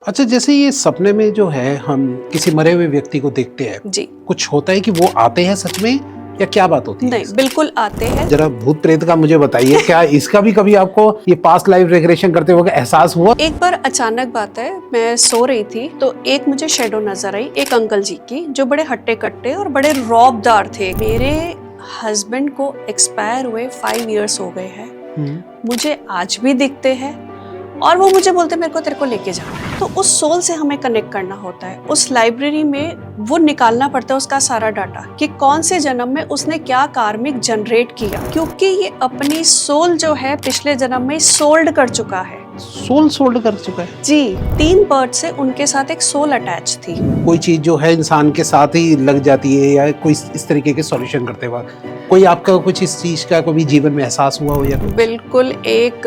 अच्छा, जैसे ये सपने में जो है हम किसी मरे हुए व्यक्ति को देखते हैं, जी कुछ होता है कि वो आते हैं सच में या क्या बात होती है? नहीं, बिल्कुल आते हैं। जरा भूत प्रेत का मुझे बताइए, क्या इसका भी कभी आपको ये पास्ट लाइफ रिग्रेशन करते वक्त एहसास हुआ? एक बार अचानक बात है, मैं सो रही थी तो एक मुझे शेडो नजर आई, एक अंकल जी की, जो बड़े हट्टे कट्टे और बड़े रौबदार थे। मेरे हस्बैंड को एक्सपायर हुए 5 इयर्स हो गए हैं, मुझे आज भी दिखते हैं और वो मुझे बोलते मेरे को तेरे को लेके जाना है। तो उस सोल से हमें कनेक्ट करना होता है। उस लाइब्रेरी में वो निकालना पड़ता है उसका सारा डाटा कि कौन से जन्म में उसने क्या कार्मिक जनरेट किया, क्योंकि ये अपनी सोल जो है पिछले जन्म में सोल्ड कर चुका है। सोल सोल्ड कर चुका है जी, 3 बर्ड से उनके साथ एक सोल अटैच थी। कोई चीज जो है इंसान के साथ ही लग जाती है या कोई इस तरीके के सॉल्यूशन करते वक्त कोई आपका कुछ इस चीज का कभी जीवन में एहसास हुआ हो? या बिल्कुल, एक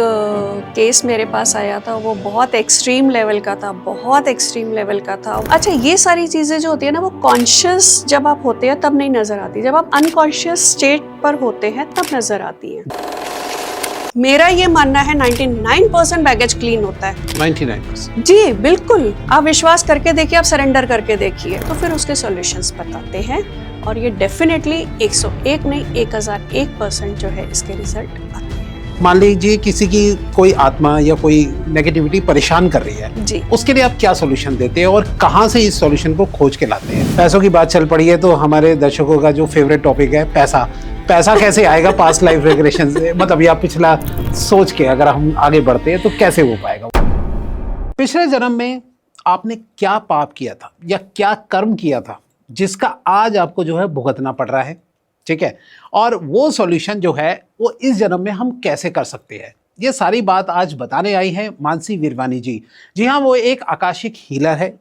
केस मेरे पास आया था, वो बहुत एक्सट्रीम लेवल का था, बहुत एक्सट्रीम लेवल का था। अच्छा, ये सारी चीजें जो होती है ना, वो कॉन्शियस जब आप होते हैं तब नहीं नजर आती, जब आप अनकॉन्शियस स्टेट पर होते हैं तब नजर आती है। मेरा ये मानना है 99% बैगेज क्लीन होता है। 99%? जी बिल्कुल, आप विश्वास करके देखिए, आप सरेंडर करके देखिए, तो फिर उसके सॉल्यूशंस बताते हैं। और ये डेफिनेटली 101 नहीं 1001% जो है इसके रिजल्ट आते हैं। मान लीजिए किसी की कोई आत्मा या कोई नेगेटिविटी परेशान कर रही है जी, उसके लिए आप क्या सॉल्यूशन देते हैं और कहाँ से इस सॉल्यूशन को खोज के लाते हैं? पैसों की बात चल पड़ी है तो हमारे दर्शकों का जो फेवरेट टॉपिक है पैसा। पैसा कैसे आएगा पास्ट लाइफ रिग्रेशन से? मतलब या पिछला सोच के अगर हम आगे बढ़ते हैं तो कैसे हो पाएगा? पिछले जन्म में आपने क्या पाप किया था या क्या कर्म किया था जिसका आज आपको जो है भुगतना पड़ रहा है, ठीक है? और वो सॉल्यूशन जो है वो इस जन्म में हम कैसे कर सकते हैं, ये सारी बात आज बताने आई है मानसी वीरवानी जी। जी हाँ, वो एक आकाशिक हीलर है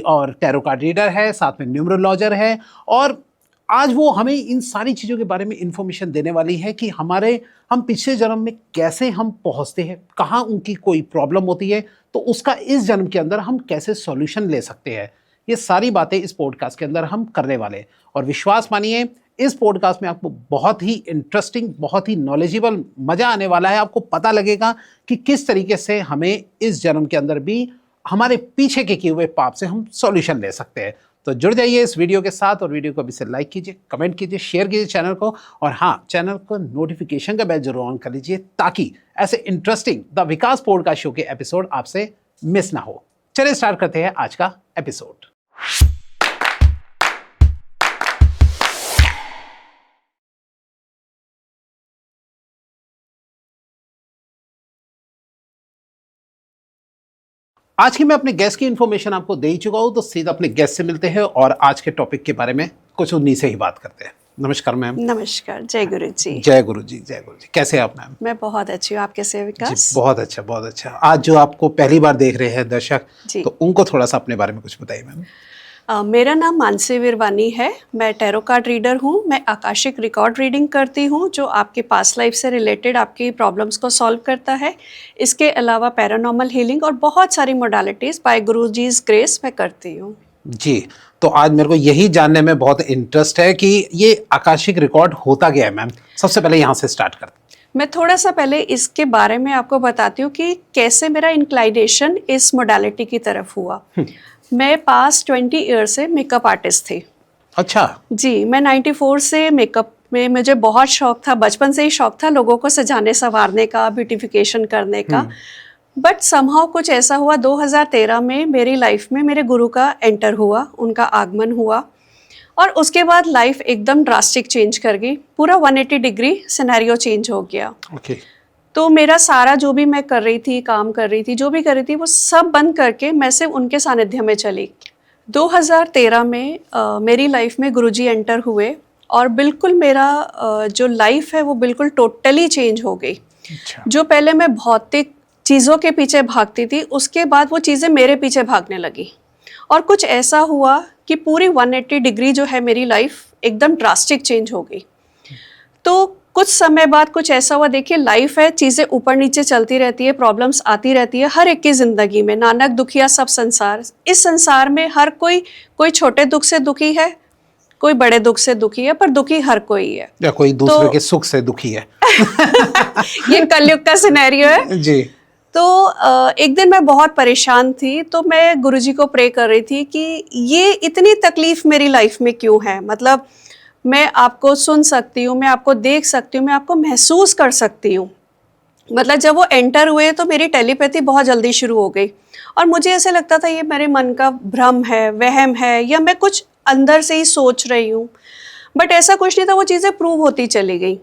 और टैरो कार्ड रीडर है, साथ में न्यूमरोलॉजर है। और आज वो हमें इन सारी चीज़ों के बारे में इंफॉर्मेशन देने वाली है कि हम पिछले जन्म में कैसे हम पहुंचते हैं, कहाँ उनकी कोई प्रॉब्लम होती है तो उसका इस जन्म के अंदर हम कैसे सॉल्यूशन ले सकते हैं। ये सारी बातें इस पॉडकास्ट के अंदर हम करने वाले हैं। और विश्वास मानिए, इस पॉडकास्ट में आपको बहुत ही इंटरेस्टिंग, बहुत ही नॉलेजेबल, मज़ा आने वाला है। आपको पता लगेगा कि किस तरीके से हमें इस जन्म के अंदर भी हमारे पीछे के किए हुए पाप से हम सॉल्यूशन ले सकते हैं। तो जुड़ जाइए इस वीडियो के साथ और वीडियो को अभी से लाइक कीजिए, कमेंट कीजिए, शेयर कीजिए चैनल को। और हाँ, चैनल को नोटिफिकेशन का बेल जरूर ऑन कर लीजिए ताकि ऐसे interesting the Vikas podcast show के एपिसोड आपसे मिस ना हो। चलिए स्टार्ट करते हैं आज का एपिसोड। आज की मैं अपने गेस्ट की इन्फॉर्मेशन आपको दे ही चुका हूं, तो सीधा अपने गेस्ट से मिलते हैं और आज के टॉपिक के बारे में कुछ उन्हीं से ही बात करते हैं। नमस्कार मैम। नमस्कार, जय गुरु जी। जय गुरु जी, जय गुरु जी। कैसे हैं आप मैम? मैं बहुत अच्छी हूँ, आप कैसे हैं विकास? जी बहुत अच्छा, बहुत अच्छा। आज जो आपको पहली बार देख रहे हैं दर्शक, तो उनको थोड़ा सा अपने बारे में कुछ बताइए मैम। मेरा नाम मानसी वीरवानी है, मैं टैरो कार्ड रीडर हूँ। मैं आकाशिक रिकॉर्ड रीडिंग करती हूँ जो आपके पास्ट लाइफ से रिलेटेड आपकी प्रॉब्लम्स को सॉल्व करता है। इसके अलावा पैरानॉर्मल हीलिंग और बहुत सारी मोडालिटीज़ बाय गुरुजीज़ ग्रेस मैं करती हूँ। जी, तो आज मेरे को यही जानने में बहुत इंटरेस्ट है कि ये आकाशिक रिकॉर्ड होता क्या है मैम। सबसे पहले यहाँ से स्टार्ट करते हैं। मैं थोड़ा सा पहले इसके बारे में आपको बताती हूँ कि कैसे मेरा इंक्लाइनेशन इस मोडालिटी की तरफ हुआ। मैं पास्ट 20 ईयर से मेकअप आर्टिस्ट थी। अच्छा जी, मैं 94 से मेकअप में मुझे बहुत शौक था, बचपन से ही शौक था लोगों को सजाने संवारने का, ब्यूटिफिकेशन करने का। बट समहाउ कुछ ऐसा हुआ 2013 में मेरी लाइफ में मेरे गुरु का एंटर हुआ, उनका आगमन हुआ और उसके बाद लाइफ एकदम ड्रास्टिक चेंज कर गई। पूरा 180 डिग्री सिनेरियो चेंज हो गया। ओके। तो मेरा सारा जो भी मैं कर रही थी, काम कर रही थी, जो भी कर रही थी, वो सब बंद करके मैं सिर्फ उनके सानिध्य में चली। 2013 में मेरी लाइफ में गुरुजी एंटर हुए और बिल्कुल मेरा जो लाइफ है वो बिल्कुल टोटली चेंज हो गई। अच्छा। जो पहले मैं भौतिक चीज़ों के पीछे भागती थी, उसके बाद वो चीज़ें मेरे पीछे भागने लगी। और कुछ ऐसा हुआ कि पूरी 180 डिग्री जो है मेरी लाइफ एकदम ड्रास्टिक चेंज हो गई। तो कुछ समय बाद कुछ ऐसा हुआ, देखिए लाइफ है, चीज़ें ऊपर नीचे चलती रहती है, प्रॉब्लम्स आती रहती है हर एक की ज़िंदगी में। नानक दुखिया सब संसार। इस संसार में हर कोई छोटे दुख से दुखी है, कोई बड़े दुख से दुखी है, पर दुखी हर कोई है या कोई दूसरे के सुख से दुखी है। ये कलयुग का सिनेरियो है जी। तो एक दिन मैं बहुत परेशान थी, तो मैं गुरुजी को प्रे कर रही थी कि ये इतनी तकलीफ मेरी लाइफ में क्यों है। मतलब मैं आपको सुन सकती हूँ, मैं आपको देख सकती हूँ, मैं आपको महसूस कर सकती हूँ। मतलब जब वो एंटर हुए तो मेरी टेलीपैथी बहुत जल्दी शुरू हो गई और मुझे ऐसे लगता था ये मेरे मन का भ्रम है, वहम है, या मैं कुछ अंदर से ही सोच रही हूँ। बट ऐसा कुछ नहीं था, वो चीज़ें प्रूव होती चली गई।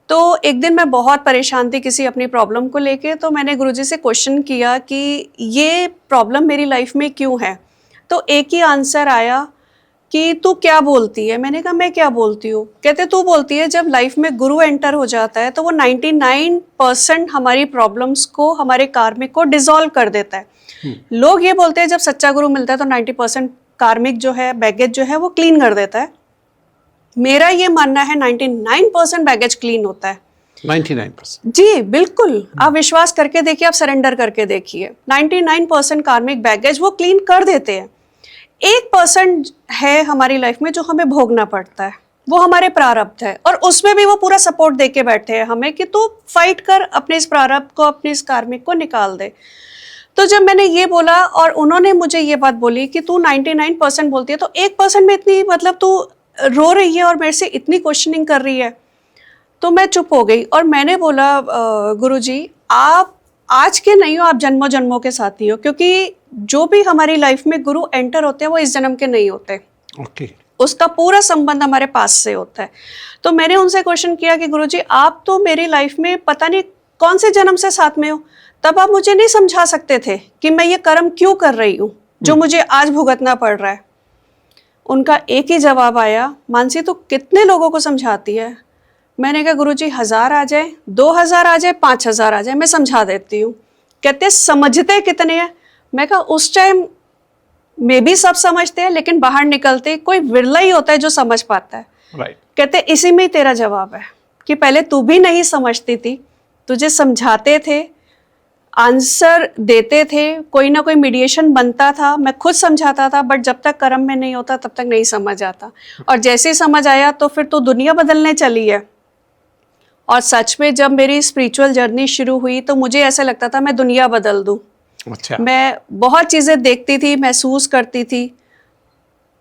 तो एक दिन मैं बहुत परेशान थी किसी अपनी प्रॉब्लम को लेके, तो मैंने गुरुजी से क्वेश्चन किया कि ये प्रॉब्लम मेरी लाइफ में क्यों है। तो एक ही आंसर आया कि तू क्या बोलती है। मैंने कहा मैं क्या बोलती हूँ। कहते तू बोलती है जब लाइफ में गुरु एंटर हो जाता है तो वो 99% हमारी प्रॉब्लम्स को, हमारे कार्मिक को डिसॉल्व कर देता है। लोग ये बोलते हैं जब सच्चा गुरु मिलता है तो 90% कार्मिक जो है, बैगेज जो है वो क्लीन कर देता है। मेरा ये मानना है 99% बैगेज क्लीन होता है। 99%? जी बिल्कुल, आप विश्वास करके देखिए, आप सरेंडर करके देखिए, 99% कार्मिक बैगेज वो क्लीन कर देते हैं। 1% है हमारी लाइफ में जो हमें भोगना पड़ता है, वो हमारे प्रारब्ध है, और उसमें भी वो पूरा सपोर्ट दे के बैठे हैं हमें कि तू फाइट कर, अपने इस प्रारब्ध को, अपने इस कार्मिक को निकाल दे। तो जब मैंने ये बोला और उन्होंने मुझे ये बात बोली कि तू 99% बोलती है तो 1% में इतनी, मतलब तू रो रही है और मेरे से इतनी क्वेश्चनिंग कर रही है, तो मैं चुप हो गई और मैंने बोला गुरुजी आप आज के नहीं हो, आप जन्मों जन्मों के साथी हो, क्योंकि जो भी हमारी लाइफ में गुरु एंटर होते हैं वो इस जन्म के नहीं होते। ओके। उसका पूरा संबंध हमारे पास से होता है। तो मैंने उनसे क्वेश्चन किया कि गुरुजी आप तो मेरी लाइफ में पता नहीं कौन से जन्म से साथ में हो, तब आप मुझे नहीं समझा सकते थे कि मैं ये कर्म क्यों कर रही हूँ जो मुझे आज भुगतना पड़ रहा है। उनका एक ही जवाब आया, मानसी तो कितने लोगों को समझाती है। मैंने कहा गुरुजी 1000 आ जाए, 2000 आ जाए, 5000 आ जाए, मैं समझा देती हूँ। कहते समझते कितने हैं। मैं कहा उस टाइम में भी सब समझते हैं, लेकिन बाहर निकलते कोई विरला ही होता है जो समझ पाता है। राइट। कहते इसी में ही तेरा जवाब है कि पहले तू भी नहीं समझती थी, तुझे समझाते थे, आंसर देते थे, कोई ना कोई मीडिएशन बनता था, मैं खुद समझाता था, बट जब तक कर्म में नहीं होता तब तक नहीं समझ आता। और जैसे ही समझ आया तो फिर तो दुनिया बदलने चली है। और सच में जब मेरी स्पिरिचुअल जर्नी शुरू हुई तो मुझे ऐसा लगता था मैं दुनिया बदल दूं। अच्छा। मैं बहुत चीज़ें देखती थी, महसूस करती थी,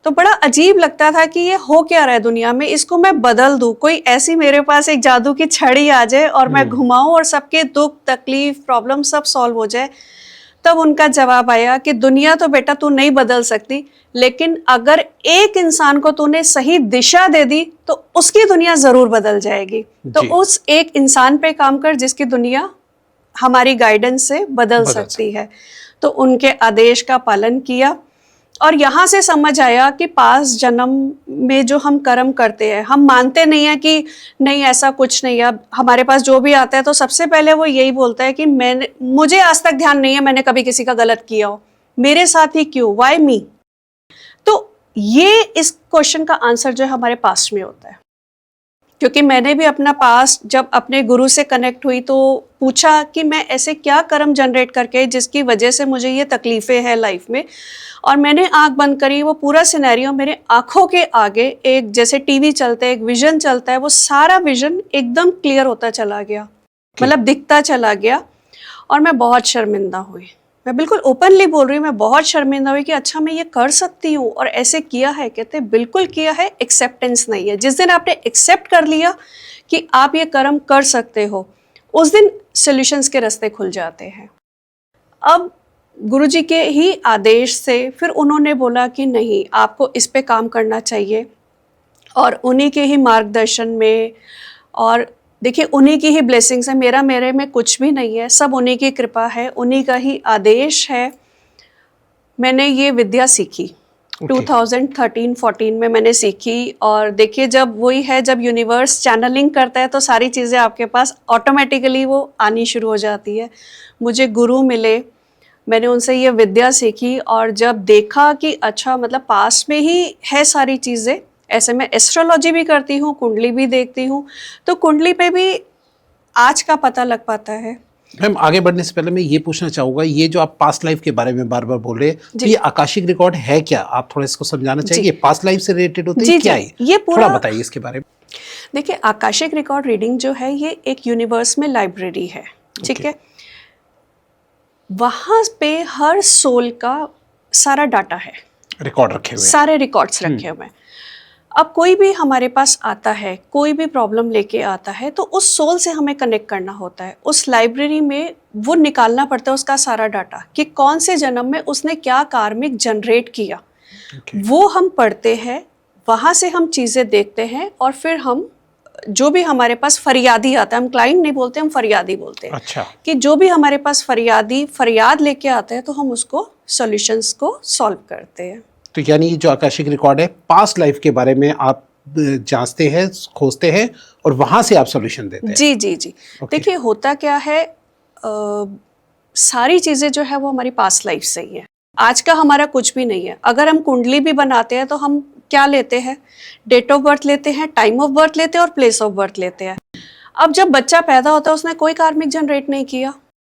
तो बड़ा अजीब लगता था कि ये हो क्या रहा है दुनिया में, इसको मैं बदल दूं, कोई ऐसी मेरे पास एक जादू की छड़ी आ जाए और मैं घुमाऊं और सबके दुख, तकलीफ, प्रॉब्लम सब सॉल्व हो जाए। तब उनका जवाब आया कि दुनिया तो बेटा तू नहीं बदल सकती, लेकिन अगर एक इंसान को तूने सही दिशा दे दी तो उसकी दुनिया जरूर बदल जाएगी। तो उस एक इंसान पे काम कर जिसकी दुनिया हमारी गाइडेंस से बदल सकती है। तो उनके आदेश का पालन किया और यहाँ से समझ आया कि पास जन्म में जो हम कर्म करते हैं, हम मानते नहीं है कि नहीं ऐसा कुछ नहीं है। अब हमारे पास जो भी आता है तो सबसे पहले वो यही बोलता है कि मुझे आज तक ध्यान नहीं है मैंने कभी किसी का गलत किया हो, मेरे साथ ही क्यों, वाई मी। तो ये इस क्वेश्चन का आंसर जो है हमारे पास्ट में होता है, क्योंकि मैंने भी अपना पास्ट जब अपने गुरु से कनेक्ट हुई तो पूछा कि मैं ऐसे क्या कर्म जनरेट करके जिसकी वजह से मुझे ये तकलीफें हैं लाइफ में। और मैंने आंख बंद करी, वो पूरा सिनेरियो मेरे आंखों के आगे एक जैसे टीवी चलता है, एक विजन चलता है, वो सारा विजन एकदम क्लियर होता चला गया, मतलब दिखता चला गया। और मैं बहुत शर्मिंदा हुई, मैं बिल्कुल ओपनली बोल रही हूँ, मैं बहुत शर्मिंदा हुई कि अच्छा मैं ये कर सकती हूँ और ऐसे किया है। कहते बिल्कुल किया है, एक्सेप्टेंस नहीं है। जिस दिन आपने एक्सेप्ट कर लिया कि आप ये कर्म कर सकते हो, उस दिन सॉल्यूशंस के रास्ते खुल जाते हैं। अब गुरुजी के ही आदेश से फिर उन्होंने बोला कि नहीं आपको इस पे काम करना चाहिए, और उन्हीं के ही मार्गदर्शन में, और देखिए उन्हीं की ही ब्लेसिंग्स है, मेरे में कुछ भी नहीं है, सब उन्हीं की कृपा है, उन्हीं का ही आदेश है। मैंने ये विद्या सीखी 2013-14 में मैंने सीखी। और देखिए जब वही है, जब यूनिवर्स चैनलिंग करता है तो सारी चीज़ें आपके पास ऑटोमेटिकली वो आनी शुरू हो जाती है। मुझे गुरु मिले, मैंने उनसे ये विद्या सीखी, और जब देखा कि अच्छा मतलब पास में ही है सारी चीज़ें। ऐसे मैं एस्ट्रोलॉजी भी करती हूँ, कुंडली भी देखती हूँ, तो कुंडली पे भी आज का पता लग पाता है। मैम आगे बढ़ने से पहले मैं ये पूछना चाहूँगा, ये जो आप पास्ट लाइफ के बारे में बार बार बोल रहे हैं, तो ये आकाशिक रिकॉर्ड है क्या? आप थोड़ा इसको समझाना चाहिए, पास्ट लाइफ से रिलेटेड होते हैं क्या? ये थोड़ा बताइए इसके बारे में। देखिए आकाशिक रिकॉर्ड रीडिंग जो है ये एक यूनिवर्स में लाइब्रेरी है, ठीक है। वहाँ पे हर सोल का सारा डाटा है, रिकॉर्ड रखे हुए हैं। सारे रिकॉर्ड्स रखे हुए हैं। अब कोई भी हमारे पास आता है, कोई भी प्रॉब्लम लेके आता है, तो उस सोल से हमें कनेक्ट करना होता है। उस लाइब्रेरी में वो निकालना पड़ता है उसका सारा डाटा कि कौन से जन्म में उसने क्या कार्मिक जनरेट किया। वो हम पढ़ते हैं, वहाँ से हम चीज़ें देखते हैं और फिर हम जो भी हमारे पास फरियादी आता है, हम क्लाइंट नहीं बोलते, हम फरियादी बोलते हैं। अच्छा। कि जो भी हमारे पास फरियाद लेके आता है तो हम उसको सॉल्यूशंस को सॉल्व करते हैं। तो यानी जो आकाशिक रिकॉर्ड है, पास्ट लाइफ के बारे में आप जांचते हैं, खोजते हैं और वहां से आप सॉल्यूशन देते हैं। जी जी जी। देखिए होता क्या है, सारी चीज़ें जो है वो हमारी पास्ट लाइफ से ही है। आज का हमारा कुछ भी नहीं है। अगर हम कुंडली भी बनाते हैं तो हम क्या लेते हैं, डेट ऑफ बर्थ लेते हैं, टाइम ऑफ बर्थ लेते हैं और प्लेस ऑफ बर्थ लेते हैं। अब जब बच्चा पैदा होता है उसने कोई कार्मिक जनरेट नहीं किया,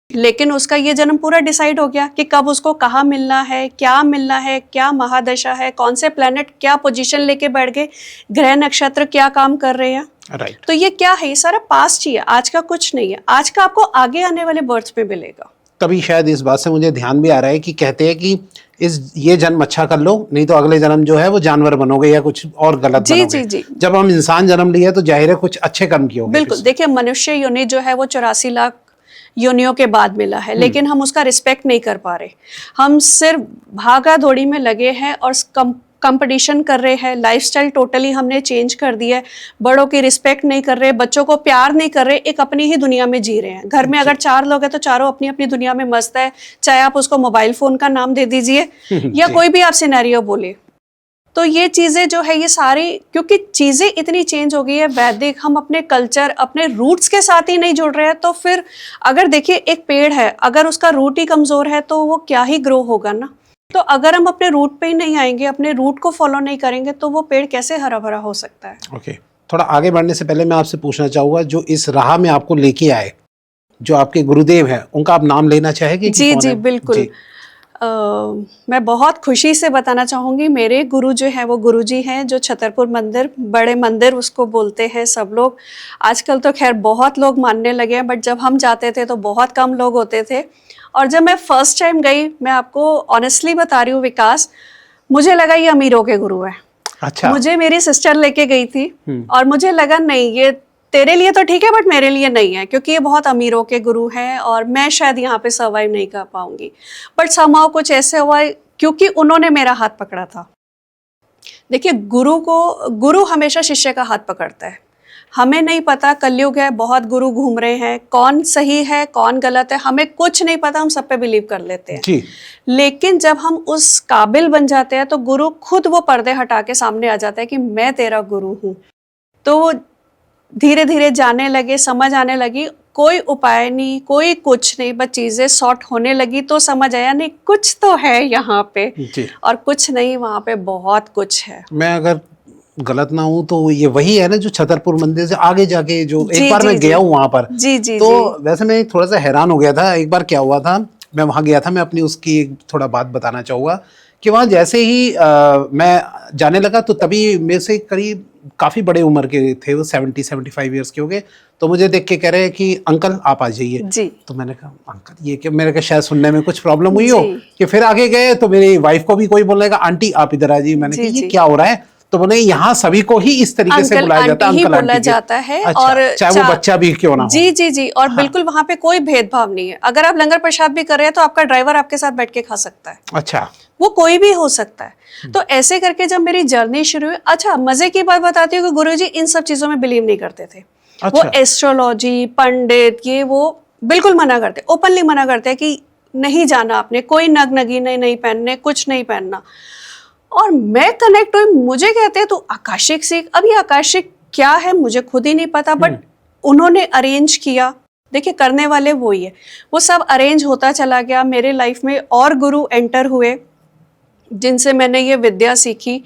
लेकिन उसका ये जन्म पूरा डिसाइड हो गया कि कब उसको कहाँ मिलना है, क्या महादशा है, कौन से प्लेनेट क्या पोजीशन लेके बैठ गए, ग्रह नक्षत्र क्या काम कर रहे हैं। राइट। तो ये क्या है, ये सारा पास्ट ही है, आज का कुछ नहीं है। आज का आपको आगे आने वाले बर्थ में मिलेगा। तभी शायद इस बात से मुझे ध्यान भी आ रहा है कि कहते हैं कि ये जन्म अच्छा कर लो, नहीं तो अगले जन्म जो है वो जानवर बनोगे या कुछ और गलत जी बनोगे। जी जी। जब हम इंसान जन्म लिए तो जाहिर है कुछ अच्छे कर्म किए होंगे। बिल्कुल। देखिए मनुष्य योनि जो है वो 84 लाख योनियों के बाद मिला है, लेकिन हम उसका रिस्पेक्ट नहीं कर पा रहे। हम सिर्फ भागा दौड़ी में लगे हैं और कंपटीशन कर रहे हैं। लाइफस्टाइल टोटली हमने चेंज कर दिया है। बड़ों की रिस्पेक्ट नहीं कर रहे, बच्चों को प्यार नहीं कर रहे, एक अपनी ही दुनिया में जी रहे हैं। घर में अगर 4 लोग हैं तो चारों अपनी अपनी दुनिया में मस्त है, चाहे आप उसको मोबाइल फोन का नाम दे दीजिए या कोई भी आप सिनेरियो बोले। तो ये चीज़ें जो है ये सारी, क्योंकि चीज़ें इतनी चेंज हो गई है वैदिक, हम अपने कल्चर अपने रूट्स के साथ ही नहीं जुड़ रहे हैं। तो फिर अगर देखिए एक पेड़ है, अगर उसका रूट ही कमज़ोर है तो वो क्या ही ग्रो होगा ना। तो अगर हम अपने रूट पे ही नहीं आएंगे, अपने रूट को फॉलो नहीं करेंगे, तो वो पेड़ कैसे हरा भरा हो सकता है। ओके। थोड़ा आगे बढ़ने से पहले मैं आपसे पूछना चाहूँगा, जो इस राह में आपको लेके आए, जो आपके गुरुदेव हैं, उनका आप नाम लेना चाहेंगे? जी जी बिल्कुल। मैं बहुत खुशी से बताना चाहूँगी, मेरे गुरु जो है वो गुरुजी हैं, जो छतरपुर मंदिर, बड़े मंदिर उसको बोलते हैं सब लोग। आजकल तो खैर बहुत लोग मानने लगे हैं, बट जब हम जाते थे तो बहुत कम लोग होते थे। और जब मैं फर्स्ट टाइम गई, मैं आपको ऑनेस्टली बता रही हूँ विकास, मुझे लगा ये अमीरों के गुरु है। अच्छा। मुझे मेरी सिस्टर लेके गई थी और मुझे लगा नहीं, ये तेरे लिए तो ठीक है बट मेरे लिए नहीं है, क्योंकि ये बहुत अमीरों के गुरु हैं और मैं शायद यहाँ पे सर्वाइव नहीं कर पाऊंगी। बट समहाउ कुछ ऐसे हुआ क्योंकि उन्होंने मेरा हाथ पकड़ा था। देखिए गुरु हमेशा शिष्य का हाथ पकड़ता है। हमें नहीं पता, कलयुग है, बहुत गुरु घूम रहे हैं, कौन सही है कौन गलत है हमें कुछ नहीं पता, हम सब पे बिलीव कर लेते हैं जी। लेकिन जब हम उस काबिल बन जाते हैं तो गुरु खुद वो पर्दे हटा के सामने आ जाता है कि मैं तेरा गुरु हूँ। तो धीरे धीरे जाने लगे, समझ आने लगी, कोई उपाय नहीं, कोई कुछ नहीं, बस चीज़ें सॉर्ट होने लगी तो समझ आया नहीं कुछ तो है यहाँ पे जी। और कुछ नहीं, वहाँ पे बहुत कुछ है। मैं अगर गलत ना हूँ तो ये वही है ना जो छतरपुर मंदिर से आगे जाके जो जी, एक बार जी, मैं जी, गया हूँ वहां पर। जी जी तो जी। वैसे मैं थोड़ा सा हैरान हो गया था। एक बार क्या हुआ था, मैं वहां गया था, मैं अपनी उसकी थोड़ा बात बताना चाहूँगा कि वहाँ जैसे ही मैं जाने लगा तो तभी मेरे से करीब काफ़ी बड़े उम्र के थे, वो 70-75 ईयर्स के हो गए। तो मुझे देख के कह रहे हैं कि अंकल आप आ जाइए जी। तो मैंने कहा अंकल ये क्या, मैंने कहा शायद सुनने में कुछ प्रॉब्लम हुई हो। जी। कि फिर आगे गए तो मेरी वाइफ को भी कोई बोलने लगा आंटी आप इधर आ जाइए। मैंने जी, कहा ये जी। क्या हो रहा है, तो बोले यहाँ सभी को ही इस तरीके से बुलाया जाता है, आंटी ही अंकल बोला आंटी के। जाता है। अच्छा, और चाहे वो बच्चा भी क्यों ना हो। जी जी जी। और बिल्कुल वहाँ पे कोई भेदभाव नहीं है। अगर आप लंगर प्रसाद भी कर रहे हैं तो आपका ड्राइवर आपके साथ बैठ के खा सकता है। अच्छा। वो कोई भी हो सकता है। तो ऐसे करके जब मेरी जर्नी शुरू हुई, अच्छा मजे की बात बताती हूँ कि गुरुजी इन सब चीजों में बिलीव नहीं करते थे। अच्छा। वो एस्ट्रोलॉजी पंडित ये वो बिल्कुल मना करते, ओपनली मना करते हैं कि नहीं जाना आपने, कोई नग नगीने नहीं पहनने, कुछ नहीं पहनना। और मैं कनेक्ट हुई, मुझे कहते हैं तो आकाशिक सीख। अब ये आकाशिक क्या है मुझे खुद ही नहीं पता, बट उन्होंने अरेंज किया। देखिए करने वाले वो ही है, वो सब अरेंज होता चला गया। मेरे लाइफ में और गुरु एंटर हुए जिनसे मैंने ये विद्या सीखी